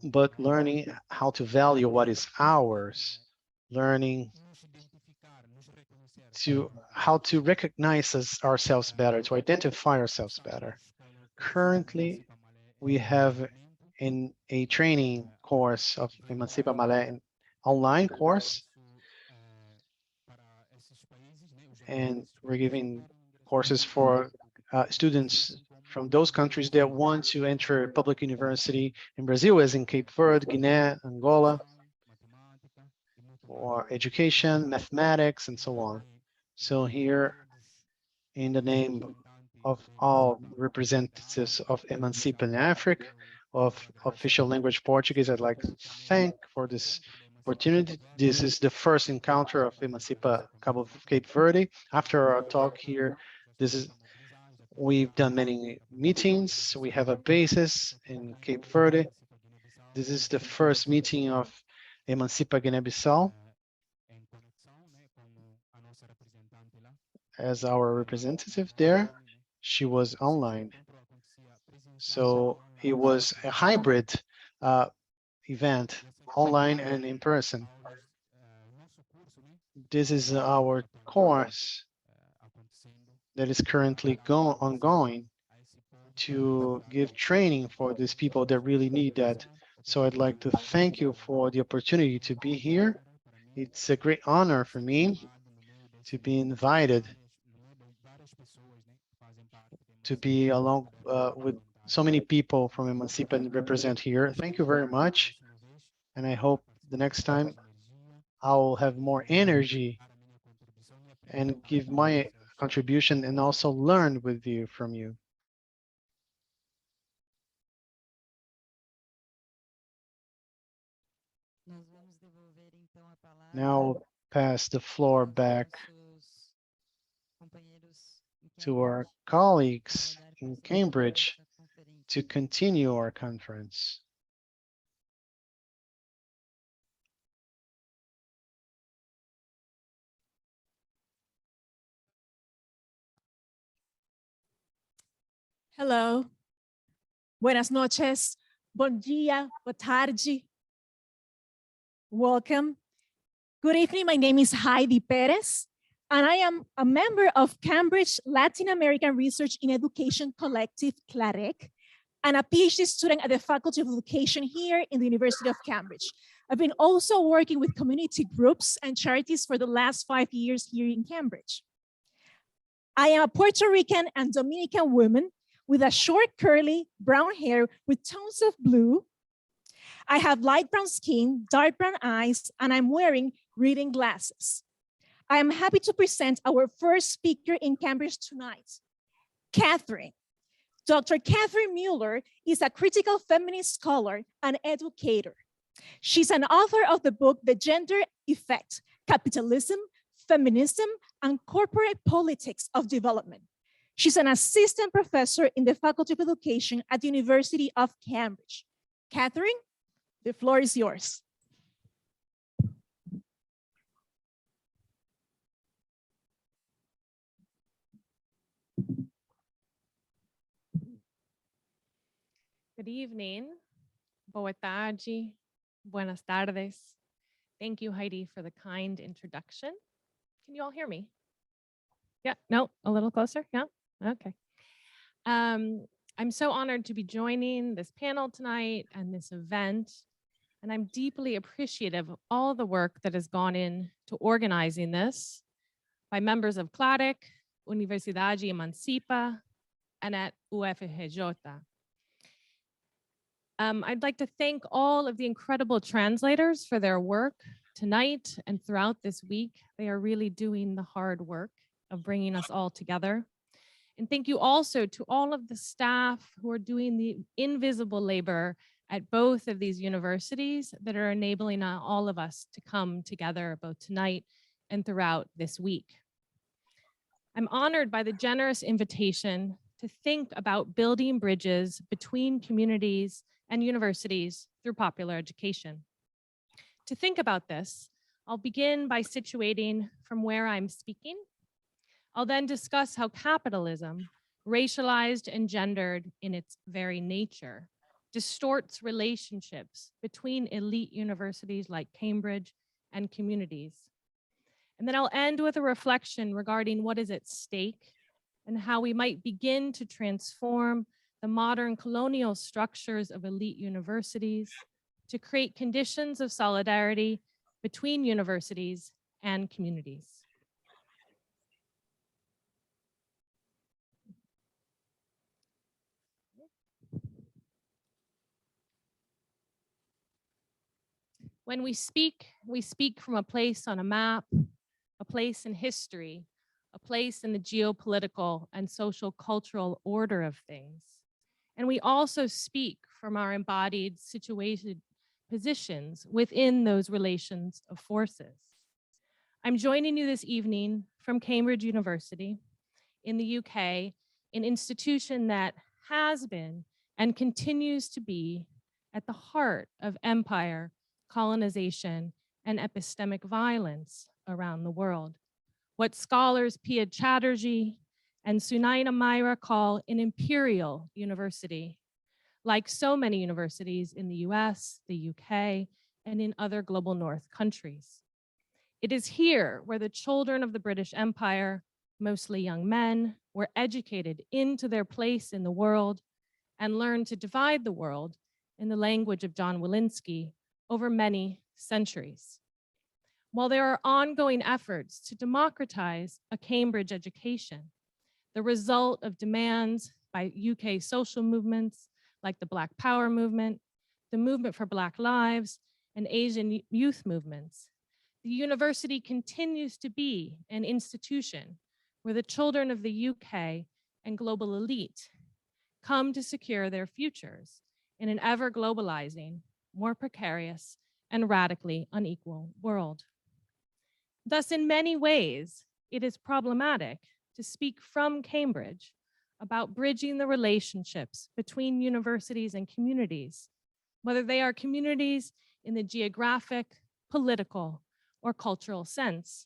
but learning how to value what is ours, learning to how to recognize ourselves better, to identify ourselves better. Currently, we have in a training course of Emancipa Malês online course, and we're giving courses for students from those countries that want to enter public university in Brazil, as in Cape Verde, Guinea, Angola, or education, mathematics, and so on. So here, in the name of all representatives of Emancipa in Africa, of official language Portuguese, I'd like to thank for this opportunity. This is the first encounter of Emancipa Cape Verde. After our talk here, we've done many meetings. We have a basis in Cape Verde. This is the first meeting of Emancipa Guinea-Bissau as our representative there. She was online. So it was a hybrid event, online and in person. This is our course that is currently ongoing to give training for these people that really need that. So I'd like to thank you for the opportunity to be here. It's a great honor for me to be invited to be along with so many people from Emancipa and represent here. Thank you very much. And I hope the next time I'll have more energy and give my contribution and also learn with you from you. Now I'll pass the floor back to our colleagues in Cambridge to continue our conference. Hello. Buenas noches, bom dia, boa tarde. Welcome. Good evening, my name is Heidi Perez, and I am a member of Cambridge Latin American Research in Education Collective, CLAREC, and a PhD student at the Faculty of Education here in the University of Cambridge. I've been also working with community groups and charities for the last 5 years here in Cambridge. I am a Puerto Rican and Dominican woman with a short, curly, brown hair with tones of blue. I have light brown skin, dark brown eyes, and I'm wearing reading glasses. I am happy to present our first speaker in Cambridge tonight, Kathryn. Dr. Kathryn Moeller is a critical feminist scholar and educator. She's an author of the book, The Gender Effect, Capitalism, Feminism, and Corporate Politics of Development. She's an assistant professor in the Faculty of Education at the University of Cambridge. Kathryn, the floor is yours. Good evening, boa tarde, buenas tardes. Thank you, Heidi, for the kind introduction. Can you all hear me? Yeah, no, a little closer, yeah, okay. I'm so honored to be joining this panel tonight and this event, and I'm deeply appreciative of all the work that has gone into organizing this by members of CLAREC, Rede Emancipa, and at UFBA. I'd like to thank all of the incredible translators for their work tonight and throughout this week. They are really doing the hard work of bringing us all together. And thank you also to all of the staff who are doing the invisible labor at both of these universities that are enabling all of us to come together both tonight and throughout this week. I'm honored by the generous invitation to think about building bridges between communities and universities through popular education. To think about this, I'll begin by situating from where I'm speaking. I'll then discuss how capitalism, racialized and gendered in its very nature, distorts relationships between elite universities like Cambridge and communities. And then I'll end with a reflection regarding what is at stake and how we might begin to transform the modern colonial structures of elite universities to create conditions of solidarity between universities and communities. When we speak from a place on a map, a place in history, a place in the geopolitical and social cultural order of things. And we also speak from our embodied situated positions within those relations of forces. I'm joining you this evening from Cambridge University in the UK, an institution that has been and continues to be at the heart of empire, colonization, and epistemic violence around the world. What scholars Pia Chatterjee and Sunaina Maíra call an imperial university, like so many universities in the US, the UK, and in other global North countries. It is here where the children of the British Empire, mostly young men, were educated into their place in the world and learned to divide the world in the language of John Walensky over many centuries. While there are ongoing efforts to democratize a Cambridge education, the result of demands by UK social movements like the Black Power movement, the movement for Black Lives, and Asian youth movements, the university continues to be an institution where the children of the UK and global elite come to secure their futures in an ever globalizing, more precarious, and radically unequal world. Thus, in many ways, it is problematic to speak from Cambridge about bridging the relationships between universities and communities, whether they are communities in the geographic, political, or cultural sense.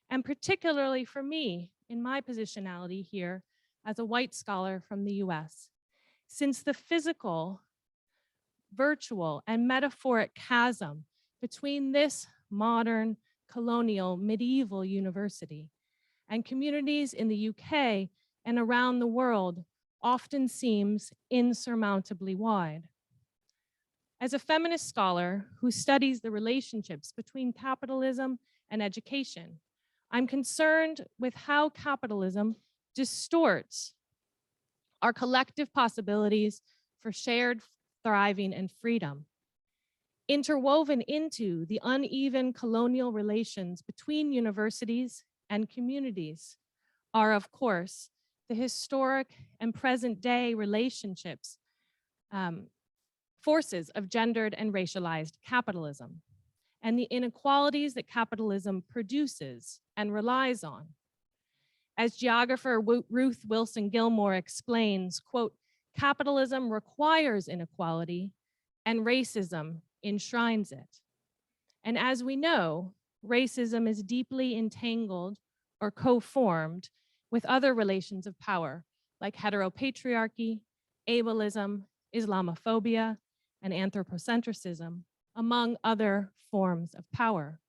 And particularly for me, in my positionality here as a white scholar from the US, since the physical, virtual, and metaphoric chasm between this modern, colonial, medieval university and communities in the UK and around the world often seems insurmountably wide. As a feminist scholar who studies the relationships between capitalism and education, I'm concerned with how capitalism distorts our collective possibilities for shared thriving and freedom. Interwoven into the uneven colonial relations between universities and communities are, of course, the historic and present day relationships, forces of gendered and racialized capitalism, and the inequalities that capitalism produces and relies on. As geographer Ruth Wilson Gilmore explains, quote, capitalism requires inequality and racism enshrines it. And as we know, racism is deeply entangled or co-formed with other relations of power like heteropatriarchy, ableism, Islamophobia, and anthropocentrism, among other forms of power.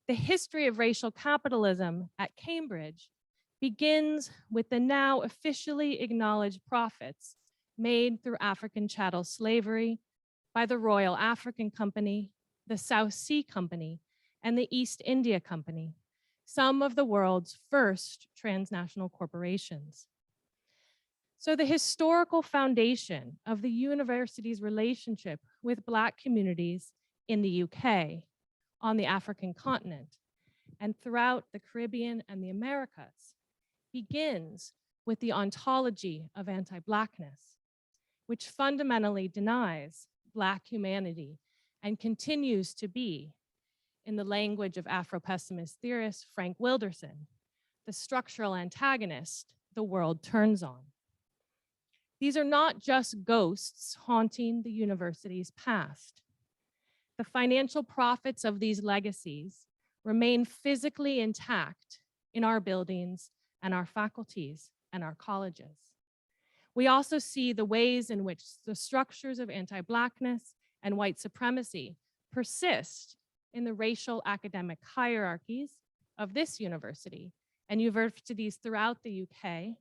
The history of racial capitalism at Cambridge begins with the now officially acknowledged profits made through African chattel slavery by the Royal African Company, the South Sea Company, and the East India Company, some of the world's first transnational corporations. So the historical foundation of the university's relationship with Black communities in the UK, on the African continent, and throughout the Caribbean and the Americas begins with the ontology of anti-Blackness, which fundamentally denies Black humanity and continues to be, in the language of Afro-pessimist theorist Frank Wilderson, the structural antagonist the world turns on. These are not just ghosts haunting the university's past. The financial profits of these legacies remain physically intact in our buildings and our faculties and our colleges. We also see the ways in which the structures of anti-Blackness and white supremacy persist in the racial academic hierarchies of this university and universities throughout the UK,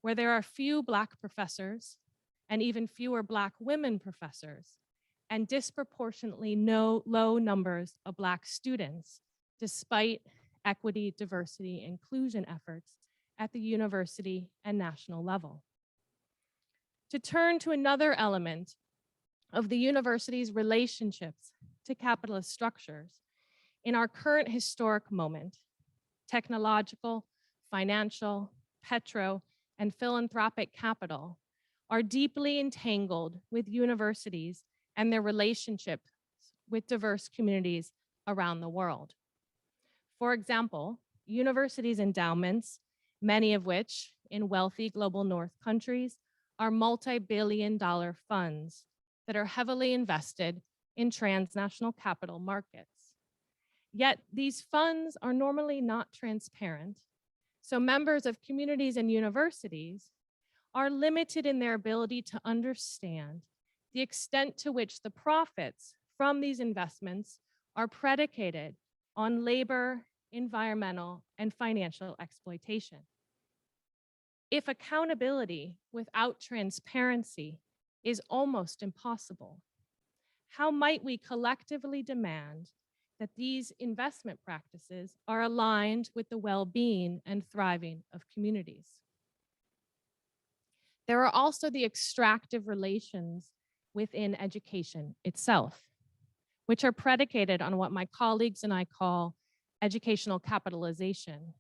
where there are few Black professors and even fewer Black women professors, and disproportionately low numbers of Black students, despite equity, diversity, inclusion efforts at the university and national level. To turn to another element of the university's relationships to capitalist structures, in our current historic moment, technological, financial, petro, and philanthropic capital are deeply entangled with universities and their relationships with diverse communities around the world. For example, universities' endowments, many of which in wealthy global North countries, are multi-billion-dollar funds that are heavily invested in transnational capital markets. Yet these funds are normally not transparent, so members of communities and universities are limited in their ability to understand the extent to which the profits from these investments are predicated on labor, environmental, and financial exploitation. If accountability without transparency is almost impossible, how might we collectively demand that these investment practices are aligned with the well-being and thriving of communities? There are also the extractive relations within education itself, which are predicated on what my colleagues and I call educational capitalization,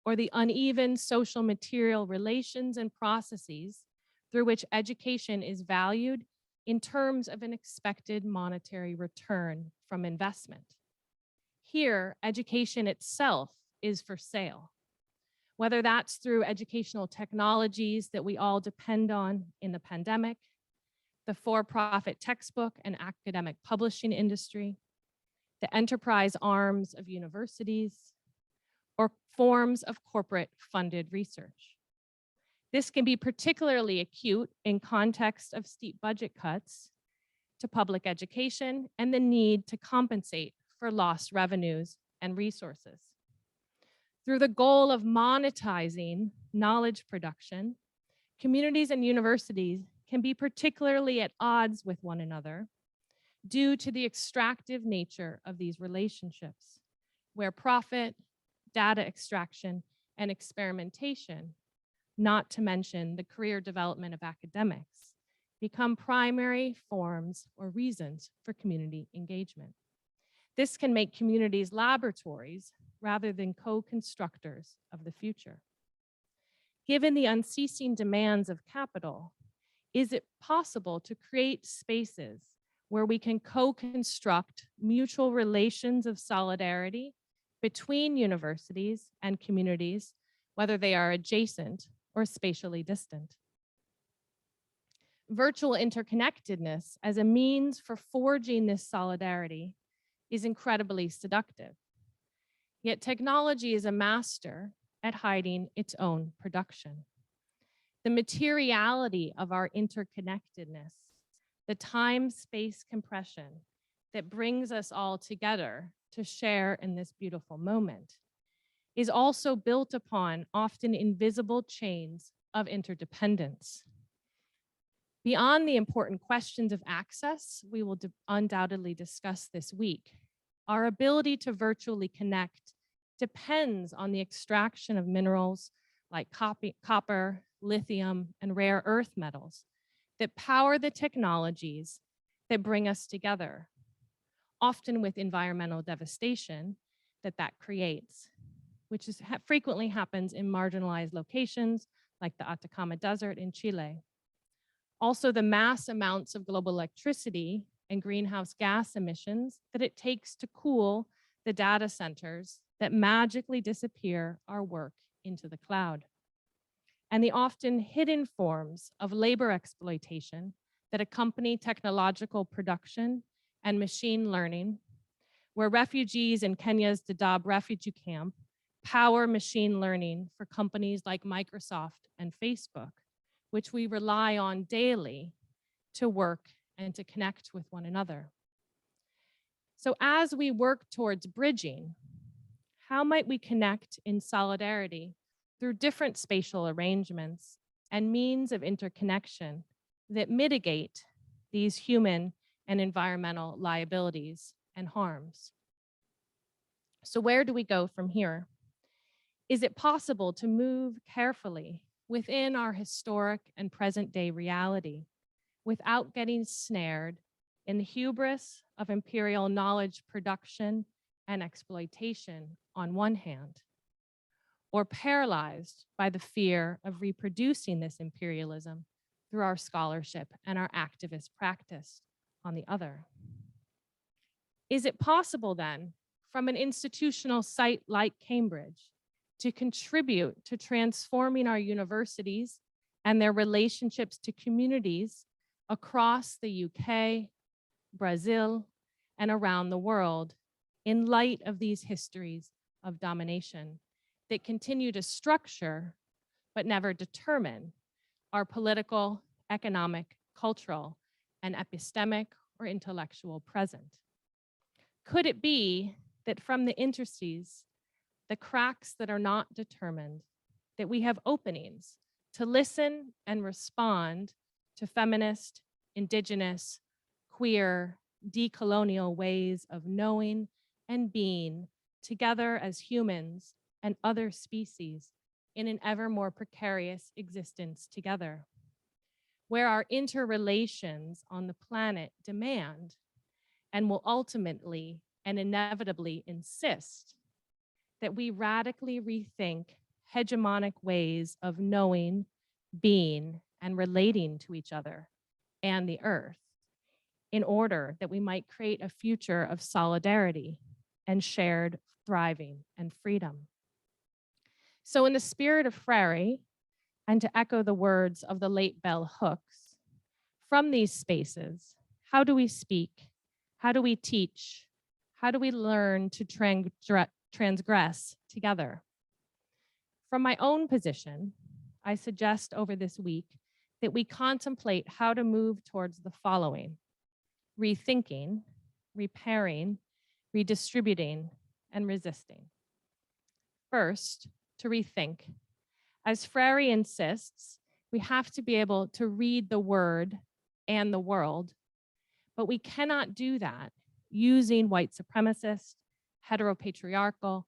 or the uneven social material relations and processes through which education is valued in terms of an expected monetary return from investment. Here, education itself is for sale, whether that's through educational technologies that we all depend on in the pandemic, the for-profit textbook and academic publishing industry, the enterprise arms of universities, or forms of corporate funded research. This can be particularly acute in context of steep budget cuts to public education and the need to compensate for lost revenues and resources. Through the goal of monetizing knowledge production, communities and universities can be particularly at odds with one another due to the extractive nature of these relationships, where profit, data extraction, and experimentation, not to mention the career development of academics, become primary forms or reasons for community engagement. This can make communities laboratories rather than co-constructors of the future. Given the unceasing demands of capital, is it possible to create spaces where we can co-construct mutual relations of solidarity between universities and communities, whether they are adjacent or spatially distant? Virtual interconnectedness as a means for forging this solidarity is incredibly seductive. Yet technology is a master at hiding its own production. The materiality of our interconnectedness, the time-space compression that brings us all together to share in this beautiful moment, is also built upon often invisible chains of interdependence. Beyond the important questions of access we will undoubtedly discuss this week, our ability to virtually connect depends on the extraction of minerals like copper, lithium, and rare earth metals that power the technologies that bring us together, often with environmental devastation that creates, which frequently happens in marginalized locations like the Atacama Desert in Chile. Also, the mass amounts of global electricity and greenhouse gas emissions that it takes to cool the data centers that magically disappear our work into the cloud. And the often hidden forms of labor exploitation that accompany technological production and machine learning, where refugees in Kenya's Dadaab refugee camp power machine learning for companies like Microsoft and Facebook, which we rely on daily to work and to connect with one another. So as we work towards bridging, how might we connect in solidarity through different spatial arrangements and means of interconnection that mitigate these human and environmental liabilities and harms? So where do we go from here? Is it possible to move carefully within our historic and present day reality without getting snared in the hubris of imperial knowledge production and exploitation on one hand, or paralyzed by the fear of reproducing this imperialism through our scholarship and our activist practice on the other? Is it possible then, from an institutional site like Cambridge, to contribute to transforming our universities and their relationships to communities across the UK, Brazil, and around the world in light of these histories of domination that continue to structure but never determine our political, economic, cultural, and epistemic or intellectual present? Could it be that from the interstices, the cracks that are not determined, that we have openings to listen and respond to feminist, indigenous, queer, decolonial ways of knowing and being together as humans and other species in an ever more precarious existence together, where our interrelations on the planet demand and will ultimately and inevitably insist that we radically rethink hegemonic ways of knowing, being, and relating to each other and the earth in order that we might create a future of solidarity and shared thriving and freedom. So in the spirit of Freire, and to echo the words of the late Bell Hooks, from these spaces, how do we speak? How do we teach? How do we learn to transgress together? From my own position, I suggest over this week that we contemplate how to move towards the following: rethinking, repairing, redistributing, and resisting. First, to rethink. As Freire insists, we have to be able to read the word and the world, but we cannot do that using white supremacist, heteropatriarchal,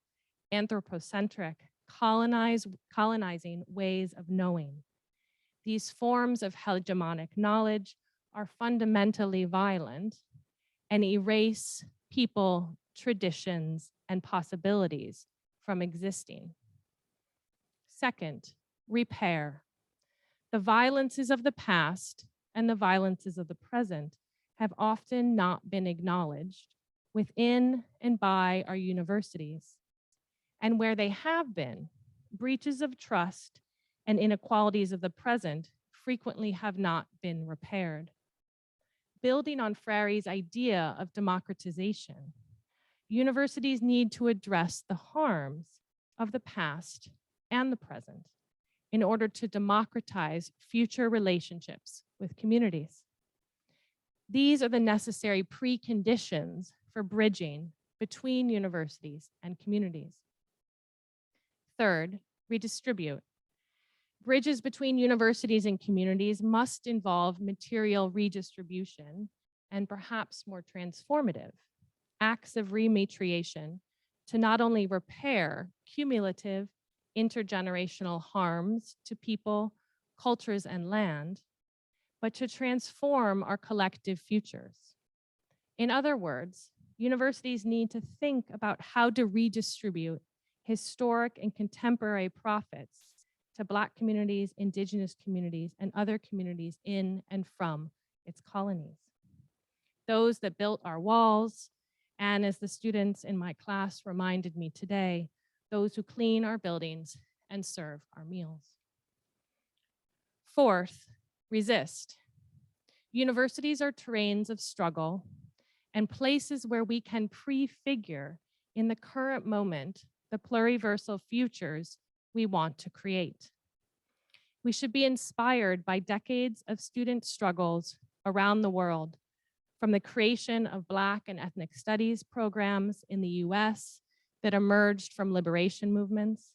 anthropocentric, colonizing ways of knowing. These forms of hegemonic knowledge are fundamentally violent and erase people, traditions, and possibilities from existing. Second, repair. The violences of the past and the violences of the present have often not been acknowledged within and by our universities. And where they have been, breaches of trust and inequalities of the present frequently have not been repaired. Building on Freire's idea of democratization, universities need to address the harms of the past and the present in order to democratize future relationships with communities. These are the necessary preconditions for bridging between universities and communities. Third, redistribute. Bridges between universities and communities must involve material redistribution and perhaps more transformative acts of rematriation to not only repair cumulative intergenerational harms to people, cultures, and land, but to transform our collective futures. In other words, universities need to think about how to redistribute historic and contemporary profits to Black communities, Indigenous communities, and other communities in and from its colonies. Those that built our walls, and as the students in my class reminded me today, those who clean our buildings and serve our meals. Fourth, resist. Universities are terrains of struggle and places where we can prefigure in the current moment the pluriversal futures we want to create. We should be inspired by decades of student struggles around the world, from the creation of Black and ethnic studies programs in the US that emerged from liberation movements,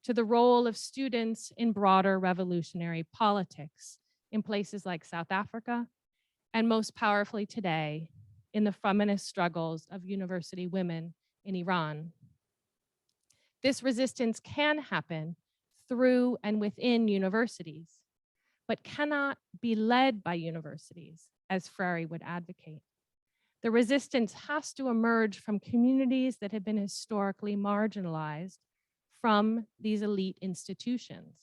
to the role of students in broader revolutionary politics in places like South Africa, and most powerfully today, in the feminist struggles of university women in Iran. This resistance can happen through and within universities, but cannot be led by universities, as Freire would advocate. The resistance has to emerge from communities that have been historically marginalized from these elite institutions.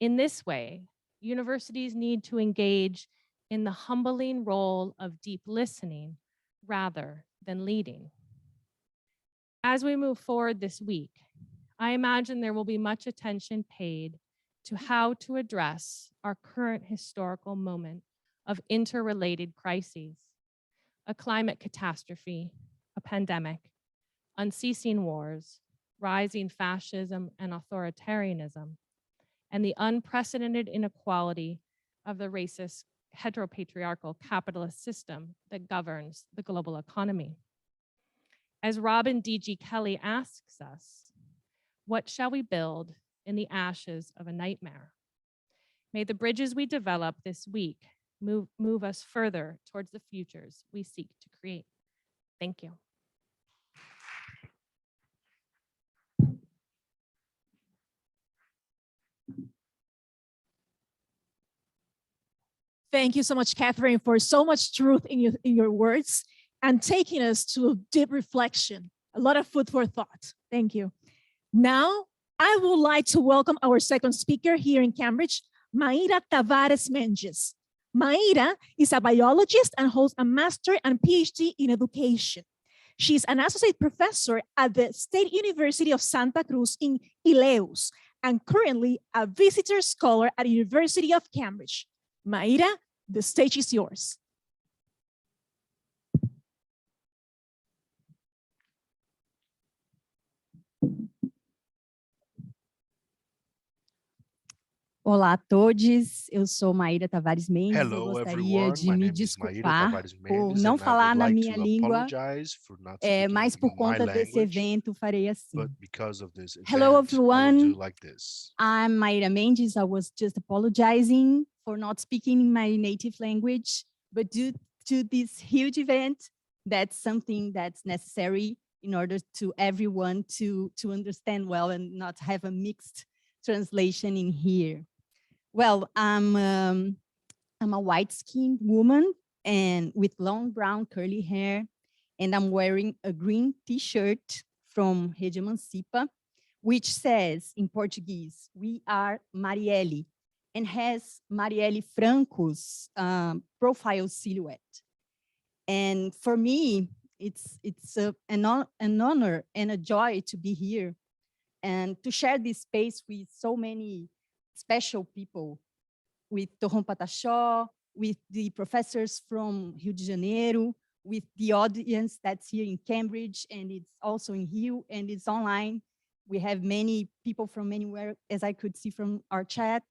In this way, universities need to engage in the humbling role of deep listening rather than leading. As we move forward this week, I imagine there will be much attention paid to how to address our current historical moment of interrelated crises: a climate catastrophe, a pandemic, unceasing wars, rising fascism and authoritarianism, and the unprecedented inequality of the racist, heteropatriarchal capitalist system that governs the global economy. As Robin D.G. Kelley asks us, what shall we build in the ashes of a nightmare? May the bridges we develop this week move us further towards the futures we seek to create. Thank you. Thank you so much, Kathryn, for so much truth in your words and taking us to a deep reflection, a lot of food for thought. Thank you. Now, I would like to welcome our second speaker here in Cambridge, Maíra Tavares Mendes. Maíra is a biologist and holds a master and PhD in education. She's an associate professor at the State University of Santa Cruz in Ileus and currently a visitor scholar at the University of Cambridge. Maíra, the stage is yours. Olá a todos, eu sou Maíra Tavares Mendes. Eu Hello gostaria everyone, de my me name is Maíra desculpar Tavares por Mendes não and I falar would na like minha to língua, apologize for not mas speaking por in my conta desse language, evento farei assim. but because of this Hello event, I will do everyone, like this. I'm Maíra Mendes. I was just apologizing for not speaking in my native language, but due to this huge event, that's something that's necessary in order to everyone to understand well and not have a mixed translation in here. Well, I'm a white-skinned woman and with long brown curly hair, and I'm wearing a green t-shirt from Rede Emancipa, which says in Portuguese, "We are Marielle," and has Marielle Franco's profile silhouette. And for me, it's an honor and a joy to be here and to share this space with so many special people, with Torrão Pataxó, with the professors from Rio de Janeiro, with the audience that's here in Cambridge, and it's also in Rio, and it's online. We have many people from anywhere, as I could see from our chat.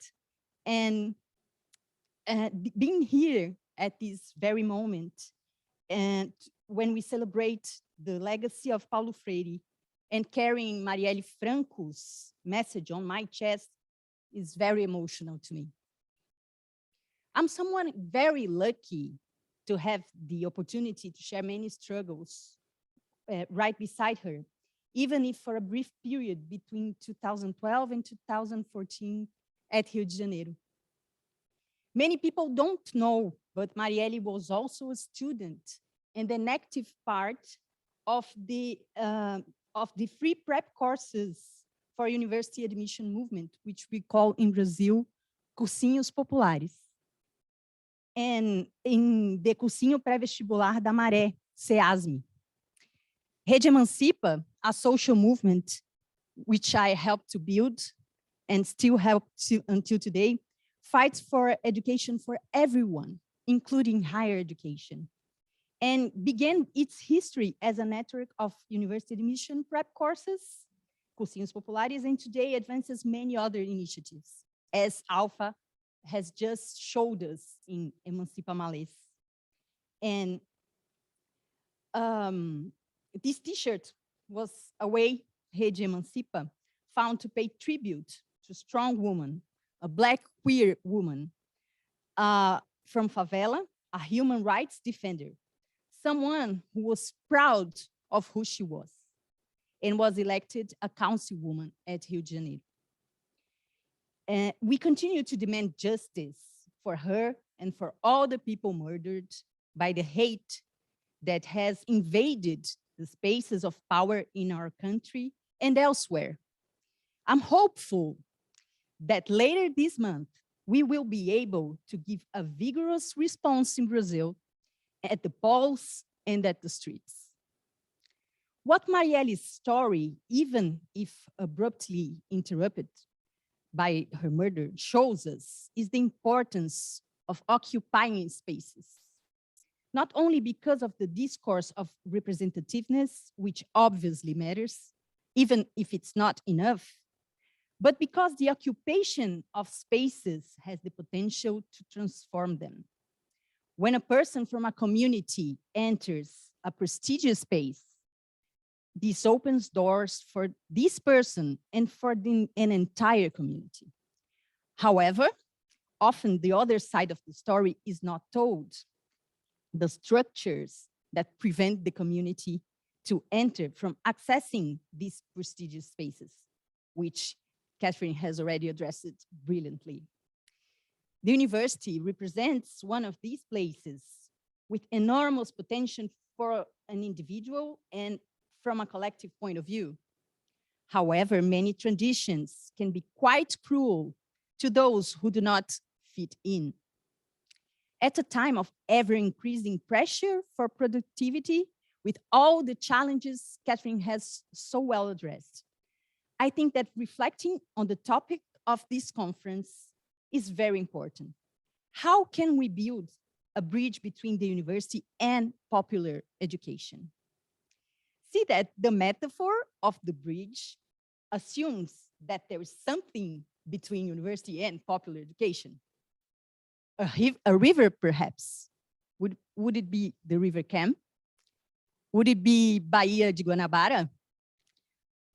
And being here at this very moment, and when we celebrate the legacy of Paulo Freire and carrying Marielle Franco's message on my chest is very emotional to me. I'm someone very lucky to have the opportunity to share many struggles right beside her, even if for a brief period between 2012 and 2014 at Rio de Janeiro. Many people don't know, but Marielle was also a student and an active part of the free prep courses for university admission movement, which we call in Brazil, cursinhos populares. And in the cursinho pré-vestibular da Maré, CEASME. Rede Emancipa, a social movement which I helped to build and still help to until today, fights for education for everyone, including higher education, and began its history as a network of university admission prep courses, cursinhos populares, and today advances many other initiatives, as Alfa has just showed us in Emancipa Malês. And this t-shirt was a way Rede Emancipa found to pay tribute to a strong woman, a Black queer woman from favela, a human rights defender, someone who was proud of who she was and was elected a councilwoman at Rio de Janeiro. We continue to demand justice for her and for all the people murdered by the hate that has invaded the spaces of power in our country and elsewhere. I'm hopeful that later this month, we will be able to give a vigorous response in Brazil at the polls and at the streets. What Marielle's story, even if abruptly interrupted by her murder, shows us is the importance of occupying spaces, not only because of the discourse of representativeness, which obviously matters, even if it's not enough, but because the occupation of spaces has the potential to transform them. When a person from a community enters a prestigious space, this opens doors for this person and for an entire community. However, often the other side of the story is not told. The structures that prevent the community to enter from accessing these prestigious spaces, which Kathryn has already addressed it brilliantly. The university represents one of these places with enormous potential for an individual and from a collective point of view. However, many traditions can be quite cruel to those who do not fit in. At a time of ever-increasing pressure for productivity, with all the challenges Kathryn has so well addressed, I think that reflecting on the topic of this conference is very important. How can we build a bridge between the university and popular education? See that the metaphor of the bridge assumes that there is something between university and popular education? A river, perhaps? Would it be the River Cam? Would it be Bahia de Guanabara?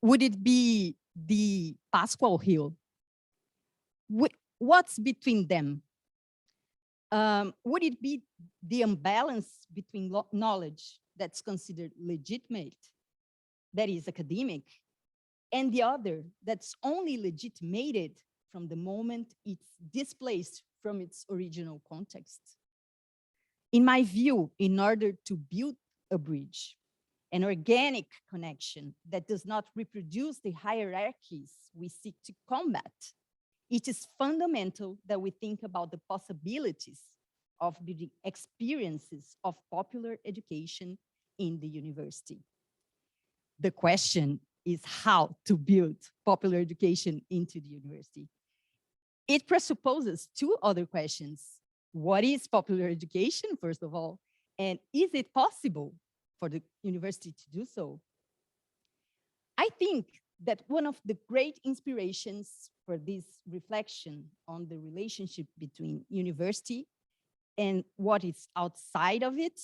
Would it be the Pascoal Hill? What's between them? Would it be the imbalance between knowledge that's considered legitimate, that is academic, and the other that's only legitimated from the moment it's displaced from its original context? In my view, in order to build a bridge, an organic connection that does not reproduce the hierarchies we seek to combat, it is fundamental that we think about the possibilities of the experiences of popular education in the university. The question is how to build popular education into the university. It presupposes two other questions. What is popular education, first of all? And is it possible for the university to do so? I think that one of the great inspirations for this reflection on the relationship between university and what is outside of it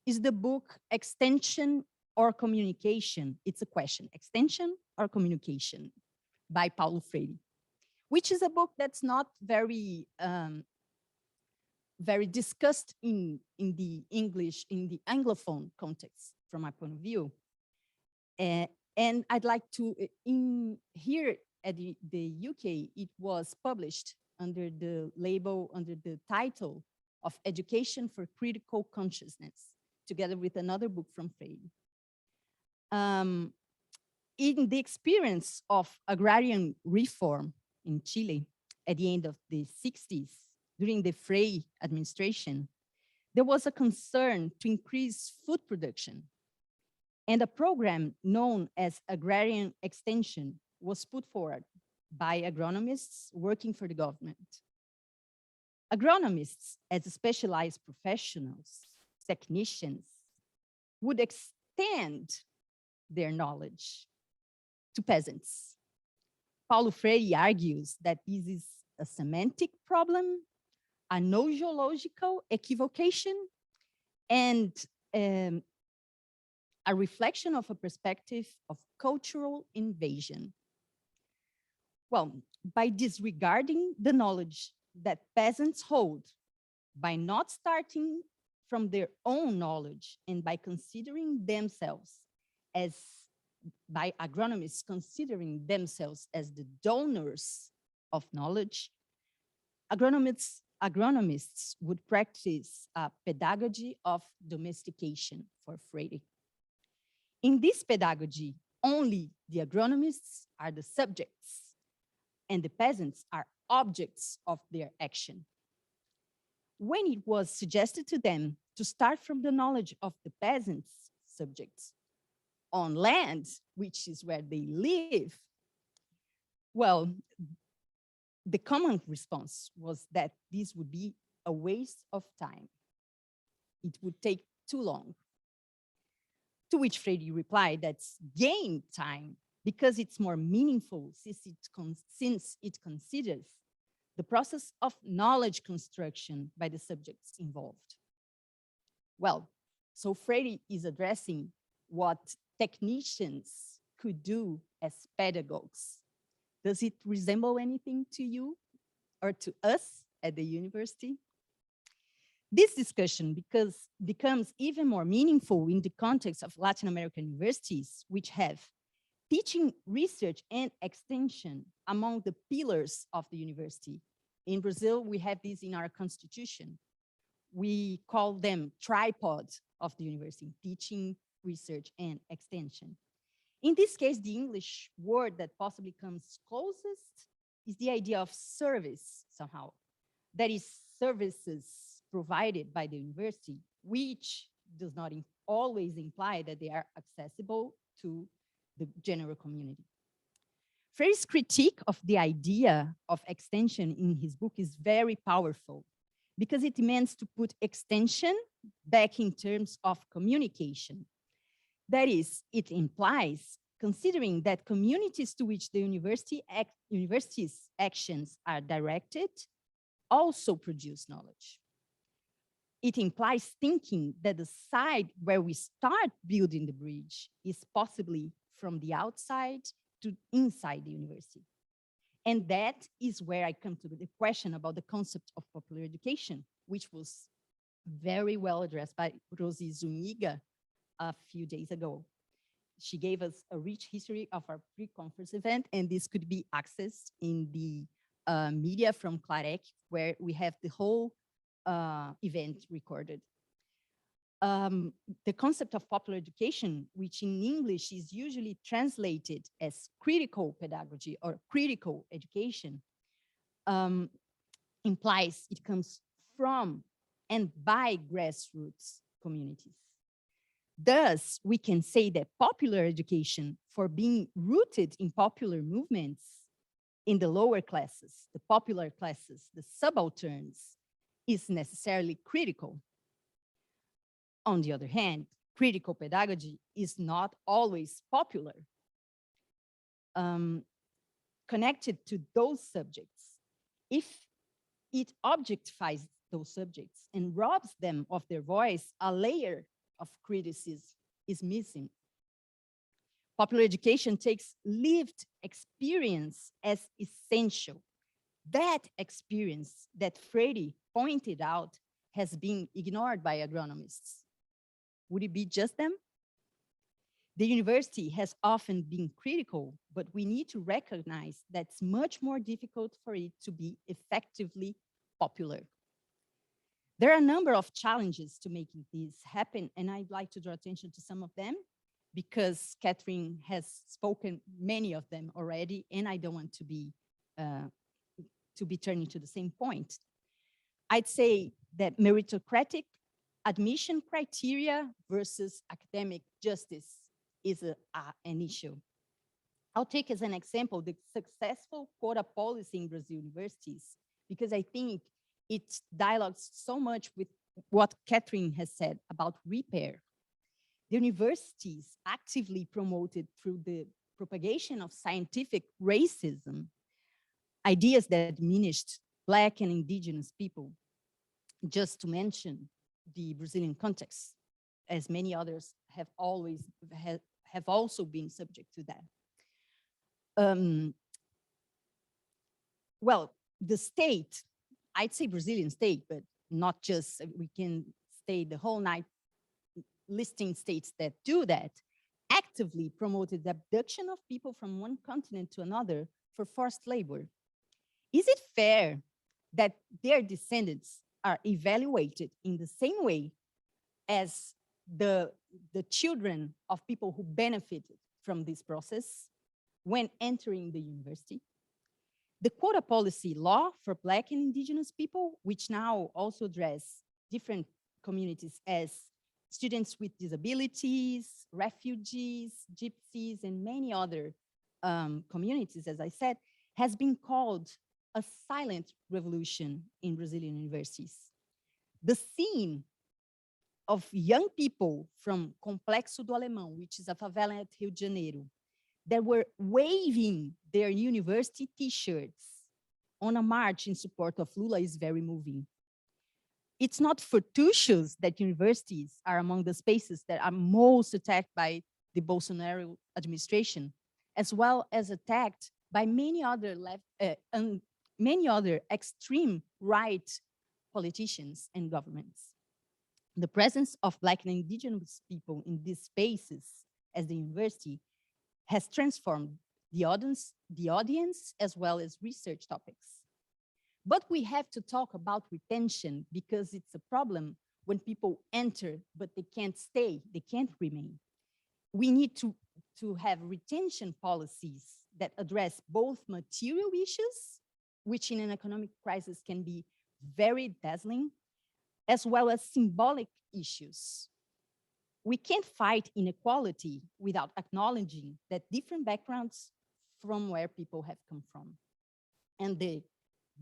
is the book Extension or Communication. It's a question, Extension or Communication by Paulo Freire, which is a book that's not very discussed in the English, in the Anglophone context, from my point of view. And I'd like to, here at the UK, it was published under the label, under the title of Education for Critical Consciousness, together with another book from Freire. In the experience of agrarian reform in Chile at the end of the 60s, during the Freire administration, there was a concern to increase food production. And a program known as Agrarian Extension was put forward by agronomists working for the government. Agronomists, as specialized professionals, technicians, would extend their knowledge to peasants. Paulo Freire argues that this is a semantic problem, a nosological equivocation, and a reflection of a perspective of cultural invasion. Well, by disregarding the knowledge that peasants hold, by not starting from their own knowledge, and by considering themselves as, by agronomists considering themselves as the donors of knowledge, agronomists would practice a pedagogy of domestication for Freire. In this pedagogy, only the agronomists are the subjects and the peasants are objects of their action. When it was suggested to them to start from the knowledge of the peasants' subjects on land, which is where they live, well, the common response was that this would be a waste of time. It would take too long. To which Freire replied, that's gain time because it's more meaningful since it considers the process of knowledge construction by the subjects involved. Well, so Freire is addressing what technicians could do as pedagogues. Does it resemble anything to you or to us at the university? This discussion becomes even more meaningful in the context of Latin American universities, which have teaching, research, and extension among the pillars of the university. In Brazil, we have this in our constitution. We call them tripods of the university, teaching, research, and extension. In this case, the English word that possibly comes closest is the idea of service somehow. That is services provided by the university, which does not always imply that they are accessible to the general community. Freire's critique of the idea of extension in his book is very powerful because it demands to put extension back in terms of communication. That is, it implies considering that communities to which the university's actions are directed also produce knowledge. It implies thinking that the side where we start building the bridge is possibly from the outside to inside the university. And that is where I come to the question about the concept of popular education, which was very well addressed by Rosi Zuniga a few days ago. She gave us a rich history of our pre-conference event, and this could be accessed in the media from Clarec, where we have the whole event recorded. The concept of popular education, which in English is usually translated as critical pedagogy or critical education, implies it comes from and by grassroots communities. Thus, we can say that popular education, for being rooted in popular movements in the lower classes, the popular classes, the subalterns, is necessarily critical. On the other hand, critical pedagogy is not always popular. Connected to those subjects, if it objectifies those subjects and robs them of their voice, a layer of criticism is missing. Popular education takes lived experience as essential. That experience that Freire pointed out has been ignored by agronomists. Would it be just them? The university has often been critical, but we need to recognize that it's much more difficult for it to be effectively popular. There are a number of challenges to making this happen, and I'd like to draw attention to some of them because Kathryn has spoken many of them already, and I don't want to be turning to the same point. I'd say that meritocratic admission criteria versus academic justice is an issue. I'll take as an example the successful quota policy in Brazil universities, because I think it dialogues so much with what Kathryn has said about repair. The universities actively promoted through the propagation of scientific racism, ideas that diminished Black and indigenous people, just to mention the Brazilian context, as many others have also been subject to that. Well, the state, I'd say Brazilian state, but not just, we can stay the whole night listing states that do that, actively promoted the abduction of people from one continent to another for forced labor. Is it fair that their descendants are evaluated in the same way as the children of people who benefited from this process when entering the university? The quota policy law for Black and indigenous people, which now also address different communities as students with disabilities, refugees, gypsies, and many other communities, as I said, has been called a silent revolution in Brazilian universities. The scene of young people from Complexo do Alemão, which is a favela at Rio de Janeiro, that were waving their university t-shirts on a march in support of Lula is very moving. It's not fortuitous that universities are among the spaces that are most attacked by the Bolsonaro administration, as well as attacked by many other extreme right politicians and governments. The presence of Black and indigenous people in these spaces as the university has transformed the audience as well as research topics. But we have to talk about retention because it's a problem when people enter, but they can't stay, they can't remain. We need to have retention policies that address both material issues, which in an economic crisis can be very dazzling, as well as symbolic issues. We can't fight inequality without acknowledging that different backgrounds from where people have come from and the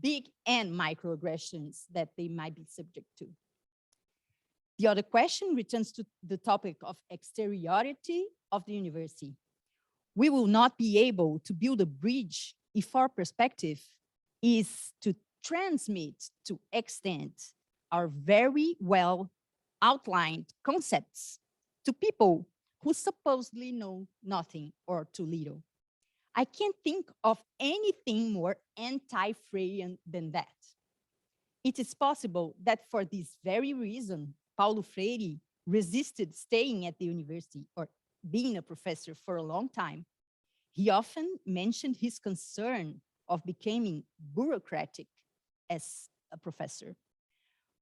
big and microaggressions that they might be subject to. The other question returns to the topic of exteriority of the university. We will not be able to build a bridge if our perspective is to transmit, to extend our very well outlined concepts to people who supposedly know nothing or too little. I can't think of anything more anti-Freirean than that. It is possible that for this very reason, Paulo Freire resisted staying at the university or being a professor for a long time. He often mentioned his concern of becoming bureaucratic as a professor.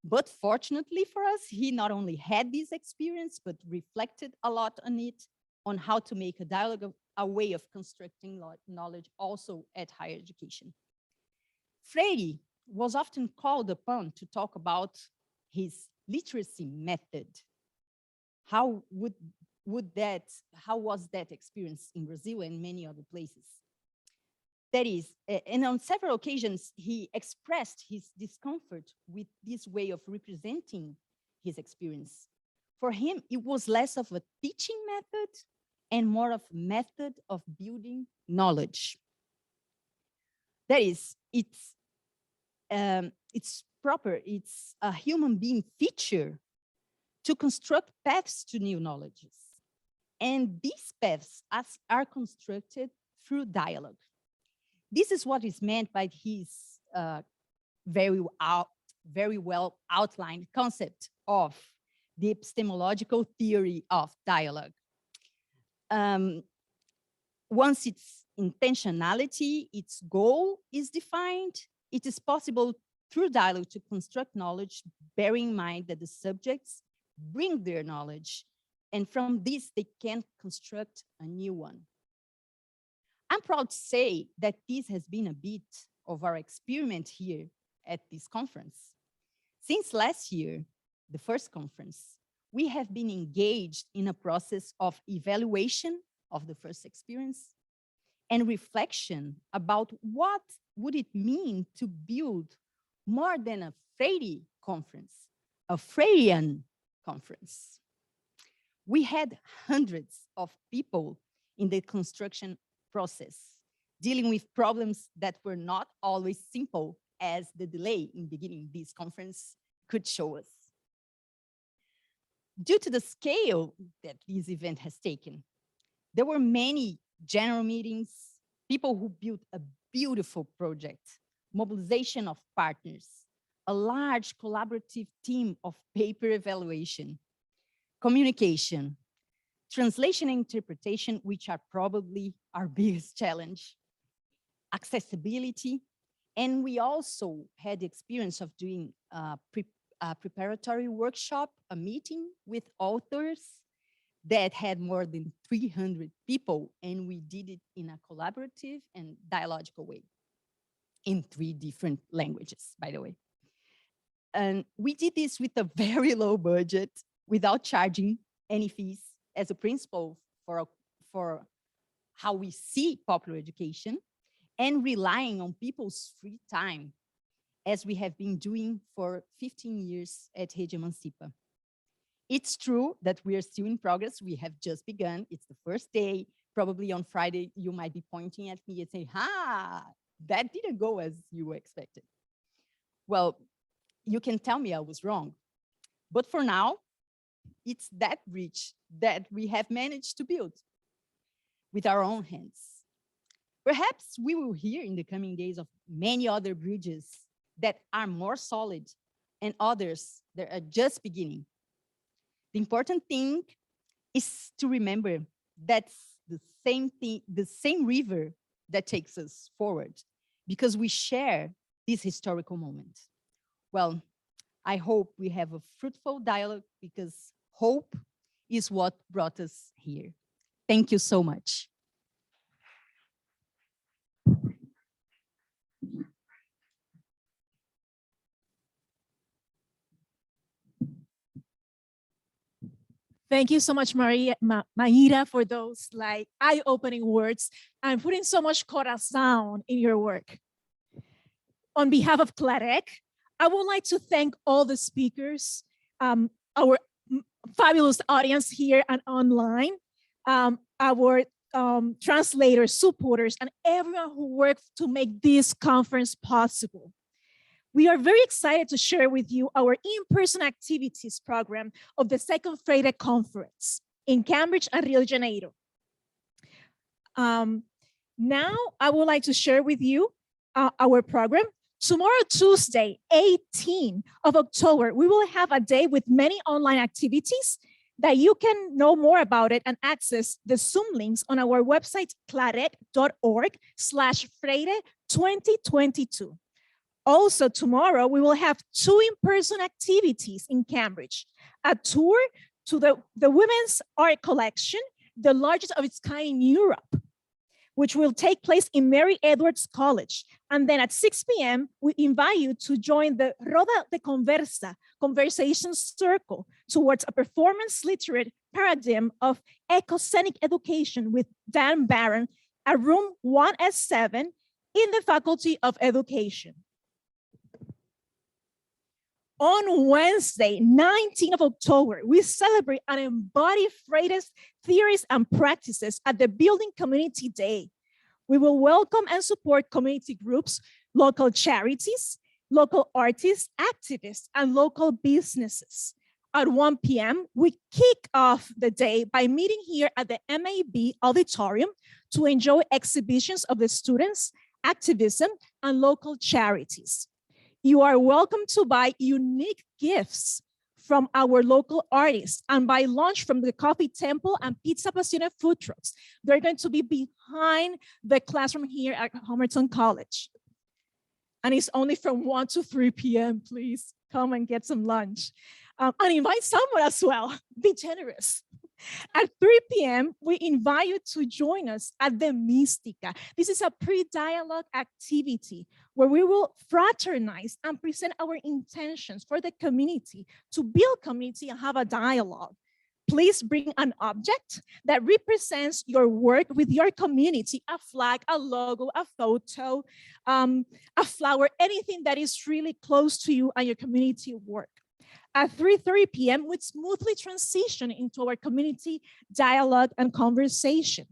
But fortunately for us, he not only had this experience, but reflected a lot on it, on how to make a dialogue a way of constructing knowledge also at higher education. Freire was often called upon to talk about his literacy method. How was that experience in Brazil and many other places? That is, and on several occasions, he expressed his discomfort with this way of representing his experience. For him, it was less of a teaching method and more of a method of building knowledge. That is, it's proper, it's a human being feature to construct paths to new knowledges. And these paths are constructed through dialogue. This is what is meant by his very well outlined concept of the epistemological theory of dialogue. Once its intentionality, its goal is defined, it is possible through dialogue to construct knowledge, bearing in mind that the subjects bring their knowledge, and from this they can construct a new one. I'm proud to say that this has been a bit of our experiment here at this conference. Since last year, the first conference, we have been engaged in a process of evaluation of the first experience and reflection about what would it mean to build more than a Freire conference, a Freirean conference. We had hundreds of people in the construction process, dealing with problems that were not always simple, as the delay in beginning this conference could show us. Due to the scale that this event has taken, there were many general meetings, people who built a beautiful project, mobilization of partners, a large collaborative team of paper evaluation, communication, translation and interpretation, which are probably our biggest challenge, accessibility, and we also had the experience of doing a preparatory workshop, a meeting with authors that had more than 300 people, and we did it in a collaborative and dialogical way, in 3 different languages, by the way. And we did this with a very low budget, without charging any fees, as a principle for how we see popular education, and relying on people's free time, as we have been doing for 15 years at Rede Emancipa. It's true that we are still in progress. We have just begun. It's the first day. Probably on Friday, you might be pointing at me and saying, that didn't go as you expected. Well, you can tell me I was wrong. But for now, it's that bridge that we have managed to build with our own hands. Perhaps we will hear in the coming days of many other bridges that are more solid and others that are just beginning. The important thing is to remember that's the same thing, the same river that takes us forward, because we share this historical moment. Well, I hope we have a fruitful dialogue, because hope is what brought us here. Thank you so much. Thank you so much, Maíra, for those like eye-opening words and putting so much corazón in your work. On behalf of CLAREC, I would like to thank all the speakers, our fabulous audience here and online, our translators, supporters, and everyone who worked to make this conference possible. We are very excited to share with you our in-person activities program of the second Freire Conference in Cambridge and Rio de Janeiro. Now, I would like to share with you our program. Tomorrow, Tuesday, 18th of October, we will have a day with many online activities that you can know more about it and access the Zoom links on our website, clarec.org/Freire 2022. Also, tomorrow, we will have 2 in-person activities in Cambridge. A tour to the Women's Art Collection, the largest of its kind in Europe, which will take place in Mary Edwards College. And then at 6 p.m., we invite you to join the Roda de Conversa, Conversation Circle, towards a performance literate paradigm of ecoscenic education with Dan Barron at room 1S7 in the Faculty of Education. On Wednesday, 19th of October, we celebrate and embody Freire's theories and practices at the Building Community Day. We will welcome and support community groups, local charities, local artists, activists, and local businesses. At 1 p.m., we kick off the day by meeting here at the MAB auditorium to enjoy exhibitions of the students, activism, and local charities. You are welcome to buy unique gifts from our local artists and buy lunch from the Coffee Temple and Pizza Passione food trucks. They're going to be behind the classroom here at Homerton College. And it's only from 1 to 3 p.m. Please come and get some lunch. And invite someone as well. Be generous. At 3 p.m., we invite you to join us at the Mística. This is a pre-dialogue activity where we will fraternize and present our intentions for the community to build community and have a dialogue. Please bring an object that represents your work with your community, a flag, a logo, a photo, a flower, anything that is really close to you and your community work. At 3:30 p.m., we smoothly transition into our community dialogue and conversation.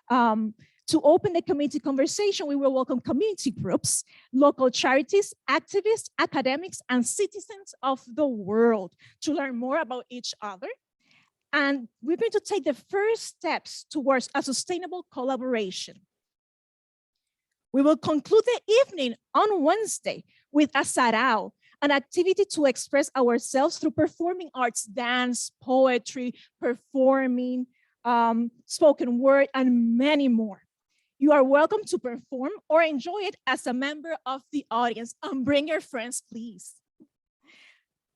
To open the community conversation, we will welcome community groups, local charities, activists, academics, and citizens of the world to learn more about each other. And we're going to take the first steps towards a sustainable collaboration. We will conclude the evening on Wednesday with a sarau, an activity to express ourselves through performing arts, dance, poetry, performing, spoken word, and many more. You are welcome to perform or enjoy it as a member of the audience, and bring your friends, please.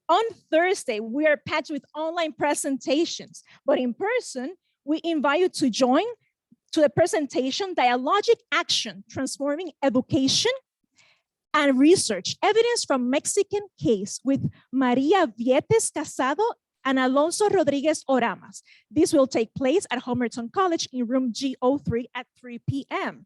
On Thursday, we are packed with online presentations, but in person, we invite you to join to the presentation, Dialogic Action, Transforming Education and Research, Evidence from Mexican Case with Maria Vietes Casado and Alonso Rodriguez Oramas. This will take place at Homerton College in room G03 at 3 p.m.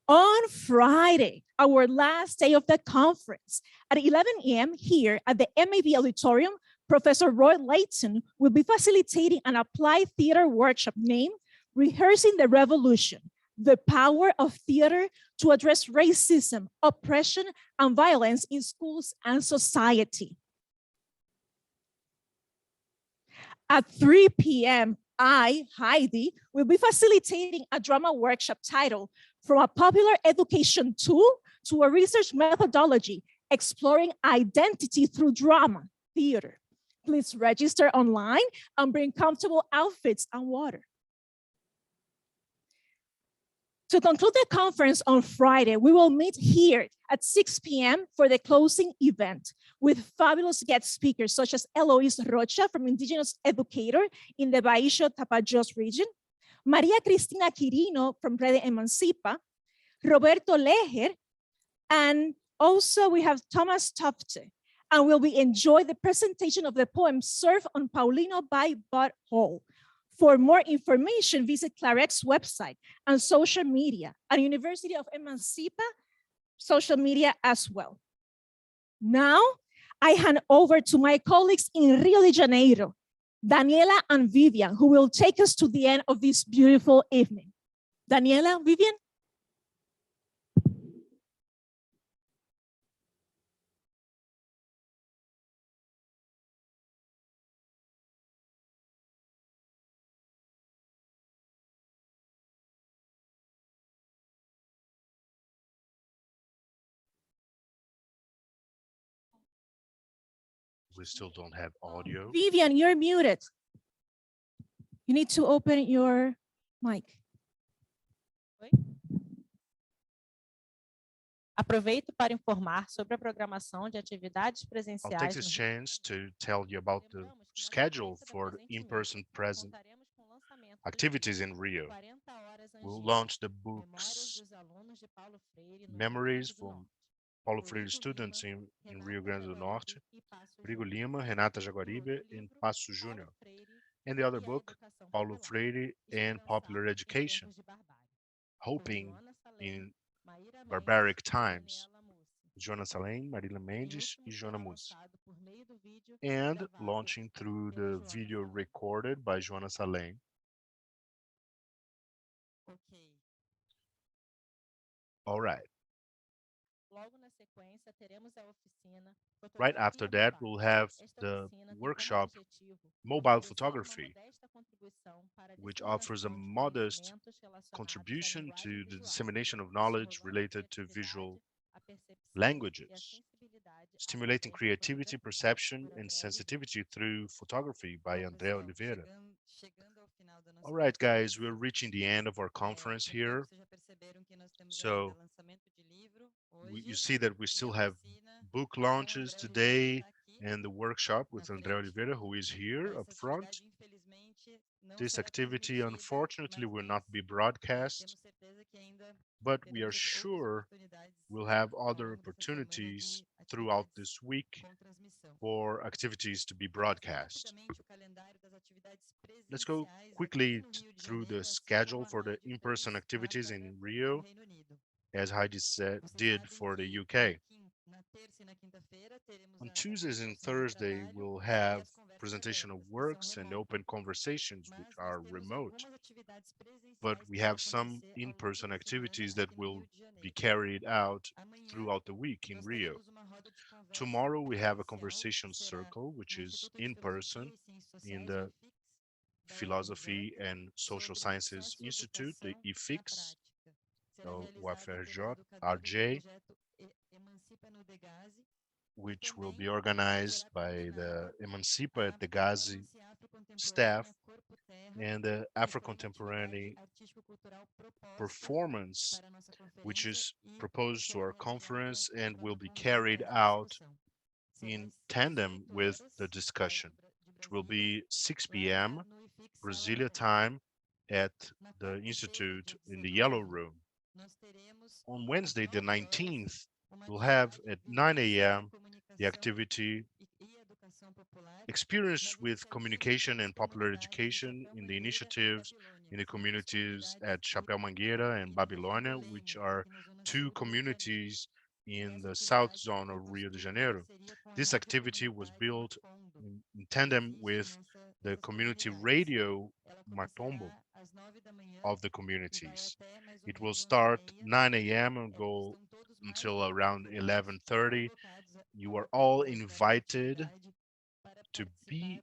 On Friday, our last day of the conference, at 11 a.m. here at the MAB Auditorium, Professor Roy Layton will be facilitating an applied theater workshop named Rehearsing the Revolution, the Power of Theater to Address Racism, Oppression, and Violence in Schools and Society. At 3 p.m., I, Heidi, will be facilitating a drama workshop titled From a Popular Education Tool to a Research Methodology, Exploring Identity Through Drama, Theater. Please register online and bring comfortable outfits and water. To conclude the conference on Friday, we will meet here at 6 p.m. for the closing event with fabulous guest speakers such as Eloise Rocha from Indigenous Educator in the Baixo Tapajós region, Maria Cristina Quirino from Rede Emancipa, Roberto Leher, and also we have Thomas Tofte, and we'll enjoy the presentation of the poem Surf on Paulino by Bud Hall. For more information, visit Clarec's website and social media, and University of Emancipa social media as well. Now, I hand over to my colleagues in Rio de Janeiro. Daniela and Vivian, who will take us to the end of this beautiful evening. Daniela, Vivian? We still don't have audio. Vivian, you're muted. You need to open your mic. Aproveito para informar sobre a programação de atividades I'll take presenciais this no chance to tell you about the schedule for in-person present activities in Rio. We'll launch the books, Memories from Paulo Freire students in Rio Grande do Norte, Rodrigo Lima, Renata Jaguaribe, and Passo Júnior. And the other book, Paulo Freire and Popular Education, Hoping in Barbaric Times, Joana Salem, Marília Mendes, and Joana Mussi. And launching through the video recorded by Joana Salem. All right. Right after that, we'll have the workshop Mobile Photography, which offers a modest contribution to the dissemination of knowledge related to visual languages, stimulating creativity, perception, and sensitivity through photography by André Oliveira. All right, guys, we're reaching the end of our conference here. So you see that we still have book launches today and the workshop with André Oliveira, who is here up front. This activity, unfortunately, will not be broadcast, but we are sure we'll have other opportunities throughout this week for activities to be broadcast. Let's go quickly through the schedule for the in-person activities in Rio, as Heidi did for the UK. On Tuesdays and Thursday, we'll have presentation of works and open conversations, which are remote. But we have some in-person activities that will be carried out throughout the week in Rio. Tomorrow, we have a conversation circle, which is in person in the Philosophy and Social Sciences Institute, the IFIX, UFRJ, RJ, which will be organized by the Emancipa at the Gazi staff and the Afro-Contemporary performance, which is proposed to our conference and will be carried out in tandem with the discussion, which will be 6 p.m. Brasilia time at the Institute in the Yellow Room. On Wednesday, the 19th, we'll have at 9 a.m. the activity Experience with Communication and Popular Education in the initiatives in the communities at Chapéu Mangueira and Babilônia, which are two communities in the south zone of Rio de Janeiro. This activity was built in tandem with the community radio Matombo of the communities. It will start 9 a.m. and go until around 11:30. You are all invited to be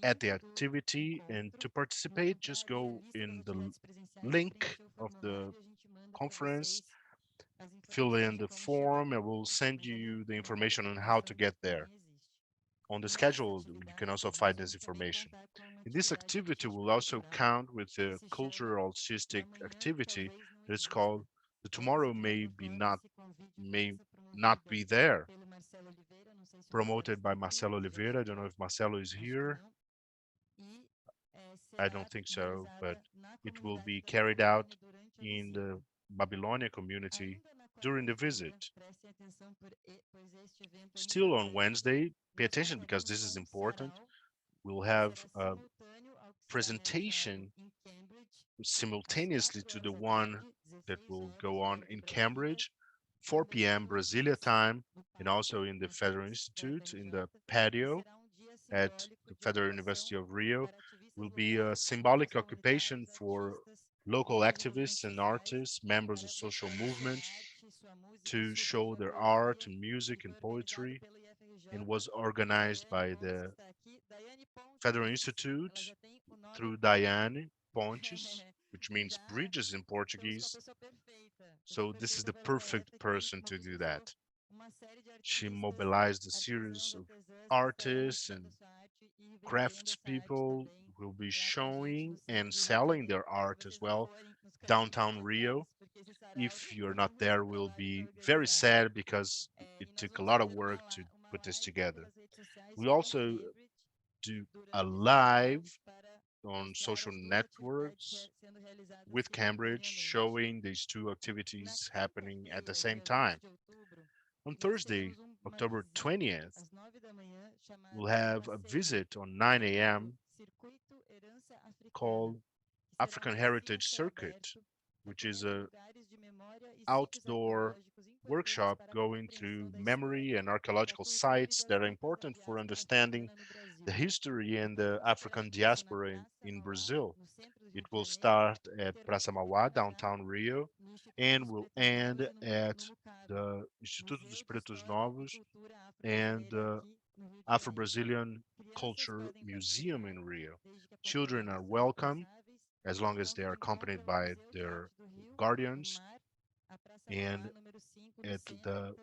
at the activity and to participate. Just go in the link of the conference, fill in the form, and we'll send you the information on how to get there. On the schedule, you can also find this information. In this activity, we'll also count with the cultural artistic activity that is called The Tomorrow May Not Be There, promoted by Marcelo Oliveira. I don't know if Marcelo is here. I don't think so, but it will be carried out in the Babilônia community during the visit. Still on Wednesday, pay attention because this is important. We'll have a presentation simultaneously to the one that will go on in Cambridge, 4 p.m. Brasilia time, and also in the Federal Institute in the patio. at the Federal University of Rio will be a symbolic occupation for local activists and artists, members of social movements, to show their art, music, and poetry, and was organized by the Federal Institute through Diane Pontes, which means bridges in Portuguese. So this is the perfect person to do that. She mobilized a series of artists and craftspeople who will be showing and selling their art as well downtown Rio. If you're not there, we'll be very sad because it took a lot of work to put this together. We also do a live on social networks with Cambridge, showing these two activities happening at the same time. On Thursday, October 20th, we'll have a visit on 9 a.m. called African Heritage Circuit, which is a outdoor workshop going through memory and archaeological sites that are important for understanding the history and the African diaspora in Brazil. It will start at Praça Mauá, downtown Rio, and will end at the Instituto dos Pretos Novos and the Afro-Brazilian Culture Museum in Rio. Children are welcome as long as they are accompanied by their guardians, and at the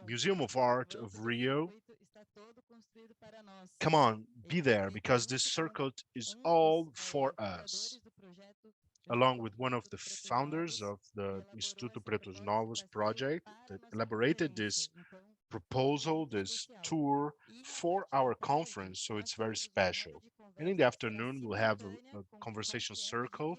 Museum of Art of Rio, come on, be there, because this circuit is all for us. Along with one of the founders of the Instituto Pretos Novos project that elaborated this proposal, this tour for our conference, so it's very special. And in the afternoon, we'll have a conversation circle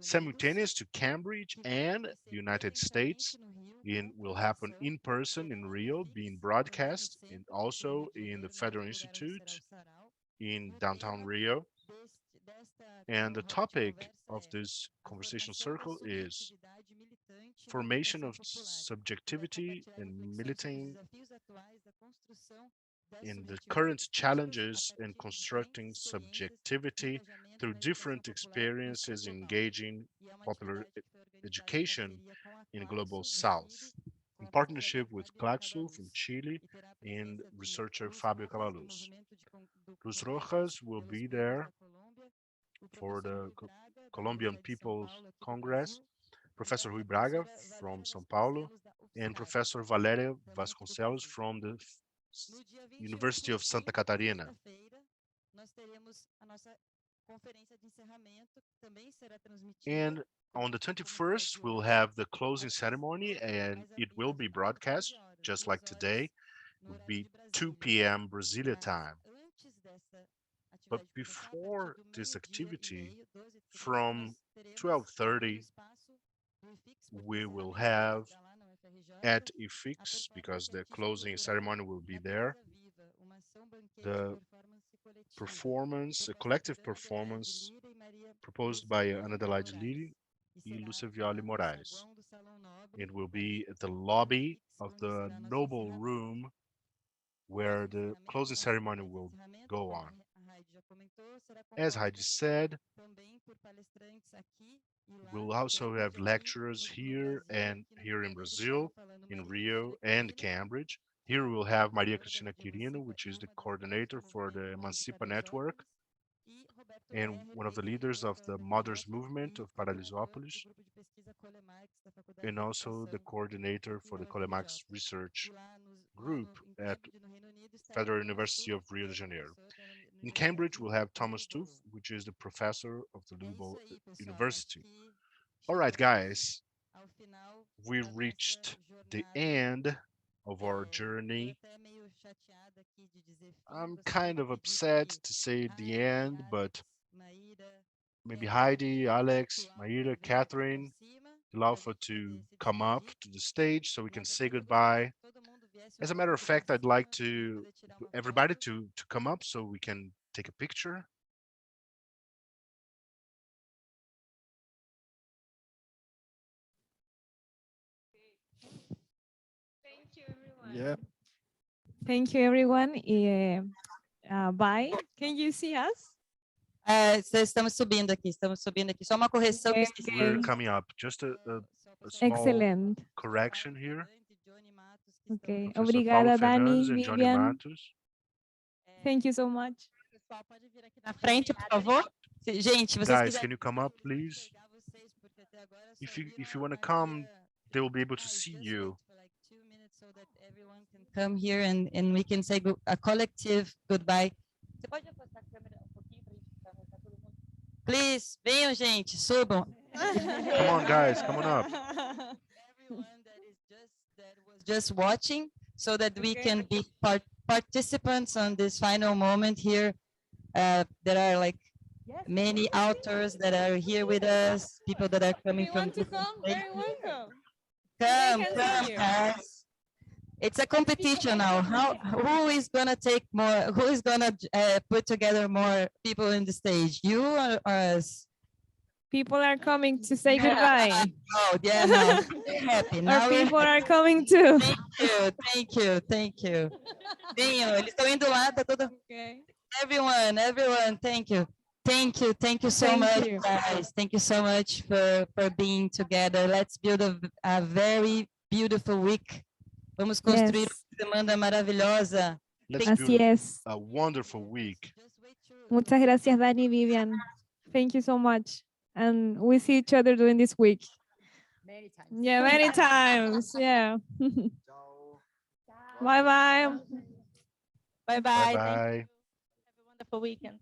simultaneous to Cambridge and the United States. It will happen in person in Rio, being broadcast, and also in the Federal Institute in downtown Rio. And the topic of this conversation circle is formation of subjectivity and militing in the current challenges in constructing subjectivity through different experiences engaging popular education in Global South, in partnership with Claxo from Chile and researcher Fabio Cabaluz. Luz Rojas will be there for the Colombian People's Congress, Professor Rui Braga from São Paulo, and Professor Valéria Vasconcelos from the University of Santa Catarina. And on the 21st, we'll have the closing ceremony, and it will be broadcast just like today. It will be 2 p.m. Brasilia time. But before this activity, from 12:30, we will have at IFIX, because the closing ceremony will be there, the performance, a collective performance proposed by Ana Adelaide Lili and Lúcia Violi Moraes. It will be at the lobby of the Noble Room where the closing ceremony will go on. As Heidi said, we'll also have lecturers here and here in Brazil, in Rio and Cambridge. Here we'll have Maria Cristina Quirino, which is the coordinator for the Emancipa Network and one of the leaders of the Mothers Movement of Paralisópolis, and also the coordinator for the Colemax Research Group at Federal University of Rio de Janeiro. In Cambridge, we'll have Thomas Tuff, which is the professor of the Louisville University. All right, guys, we reached the end of our journey. I'm kind of upset to say the end, but maybe Heidi, Alex, Maíra, Kathryn, Alfa to come up to the stage so we can say goodbye. As a matter of fact, I'd like to everybody to come up so we can take a picture. Yeah. Thank you, everyone. Bye. Can you see us? Estamos subindo aqui. Só uma correção que esqueci. We're coming up. Just a small Excellent. correction here. Okay. Professor Obrigada, Paulo Dani, Fernandes and Johnny Vivian. Matos. Thank you so much. Pessoal, pode vir aqui na frente, por favor? Gente, vocês Guys, can you come up, please? If you want to come, they will be able to see you. So that everyone can come here and we can say a collective goodbye. Você pode afastar a câmera um pouquinho para a gente ficar mostrar todo mundo? Please, venham, gente, subam. Come on, guys, come on up. Everyone that was just watching, so that we can be participants on this final moment here. There are like many authors that are here with us, people that are coming from. Want to come? Very welcome. Come, guys. It's a competition now. Who is gonna take more? Who is gonna put together more people in the stage? You or us? People are coming to say goodbye. Oh yeah, no. We're happy. Now Our people are coming too. Thank you. Venham, eles estão indo lá, tá todo. Okay. Everyone, thank you so much, guys. Thank you so much for being together. Let's build a very beautiful week. Vamos construir uma semana maravilhosa. Así es. A wonderful week. Muchas gracias, Dani, Vivian. Thank you so much. And we see each other during this week. Many times. Yeah, many times. Yeah. Bye-bye. Bye-bye. Bye-bye. Have a wonderful weekend.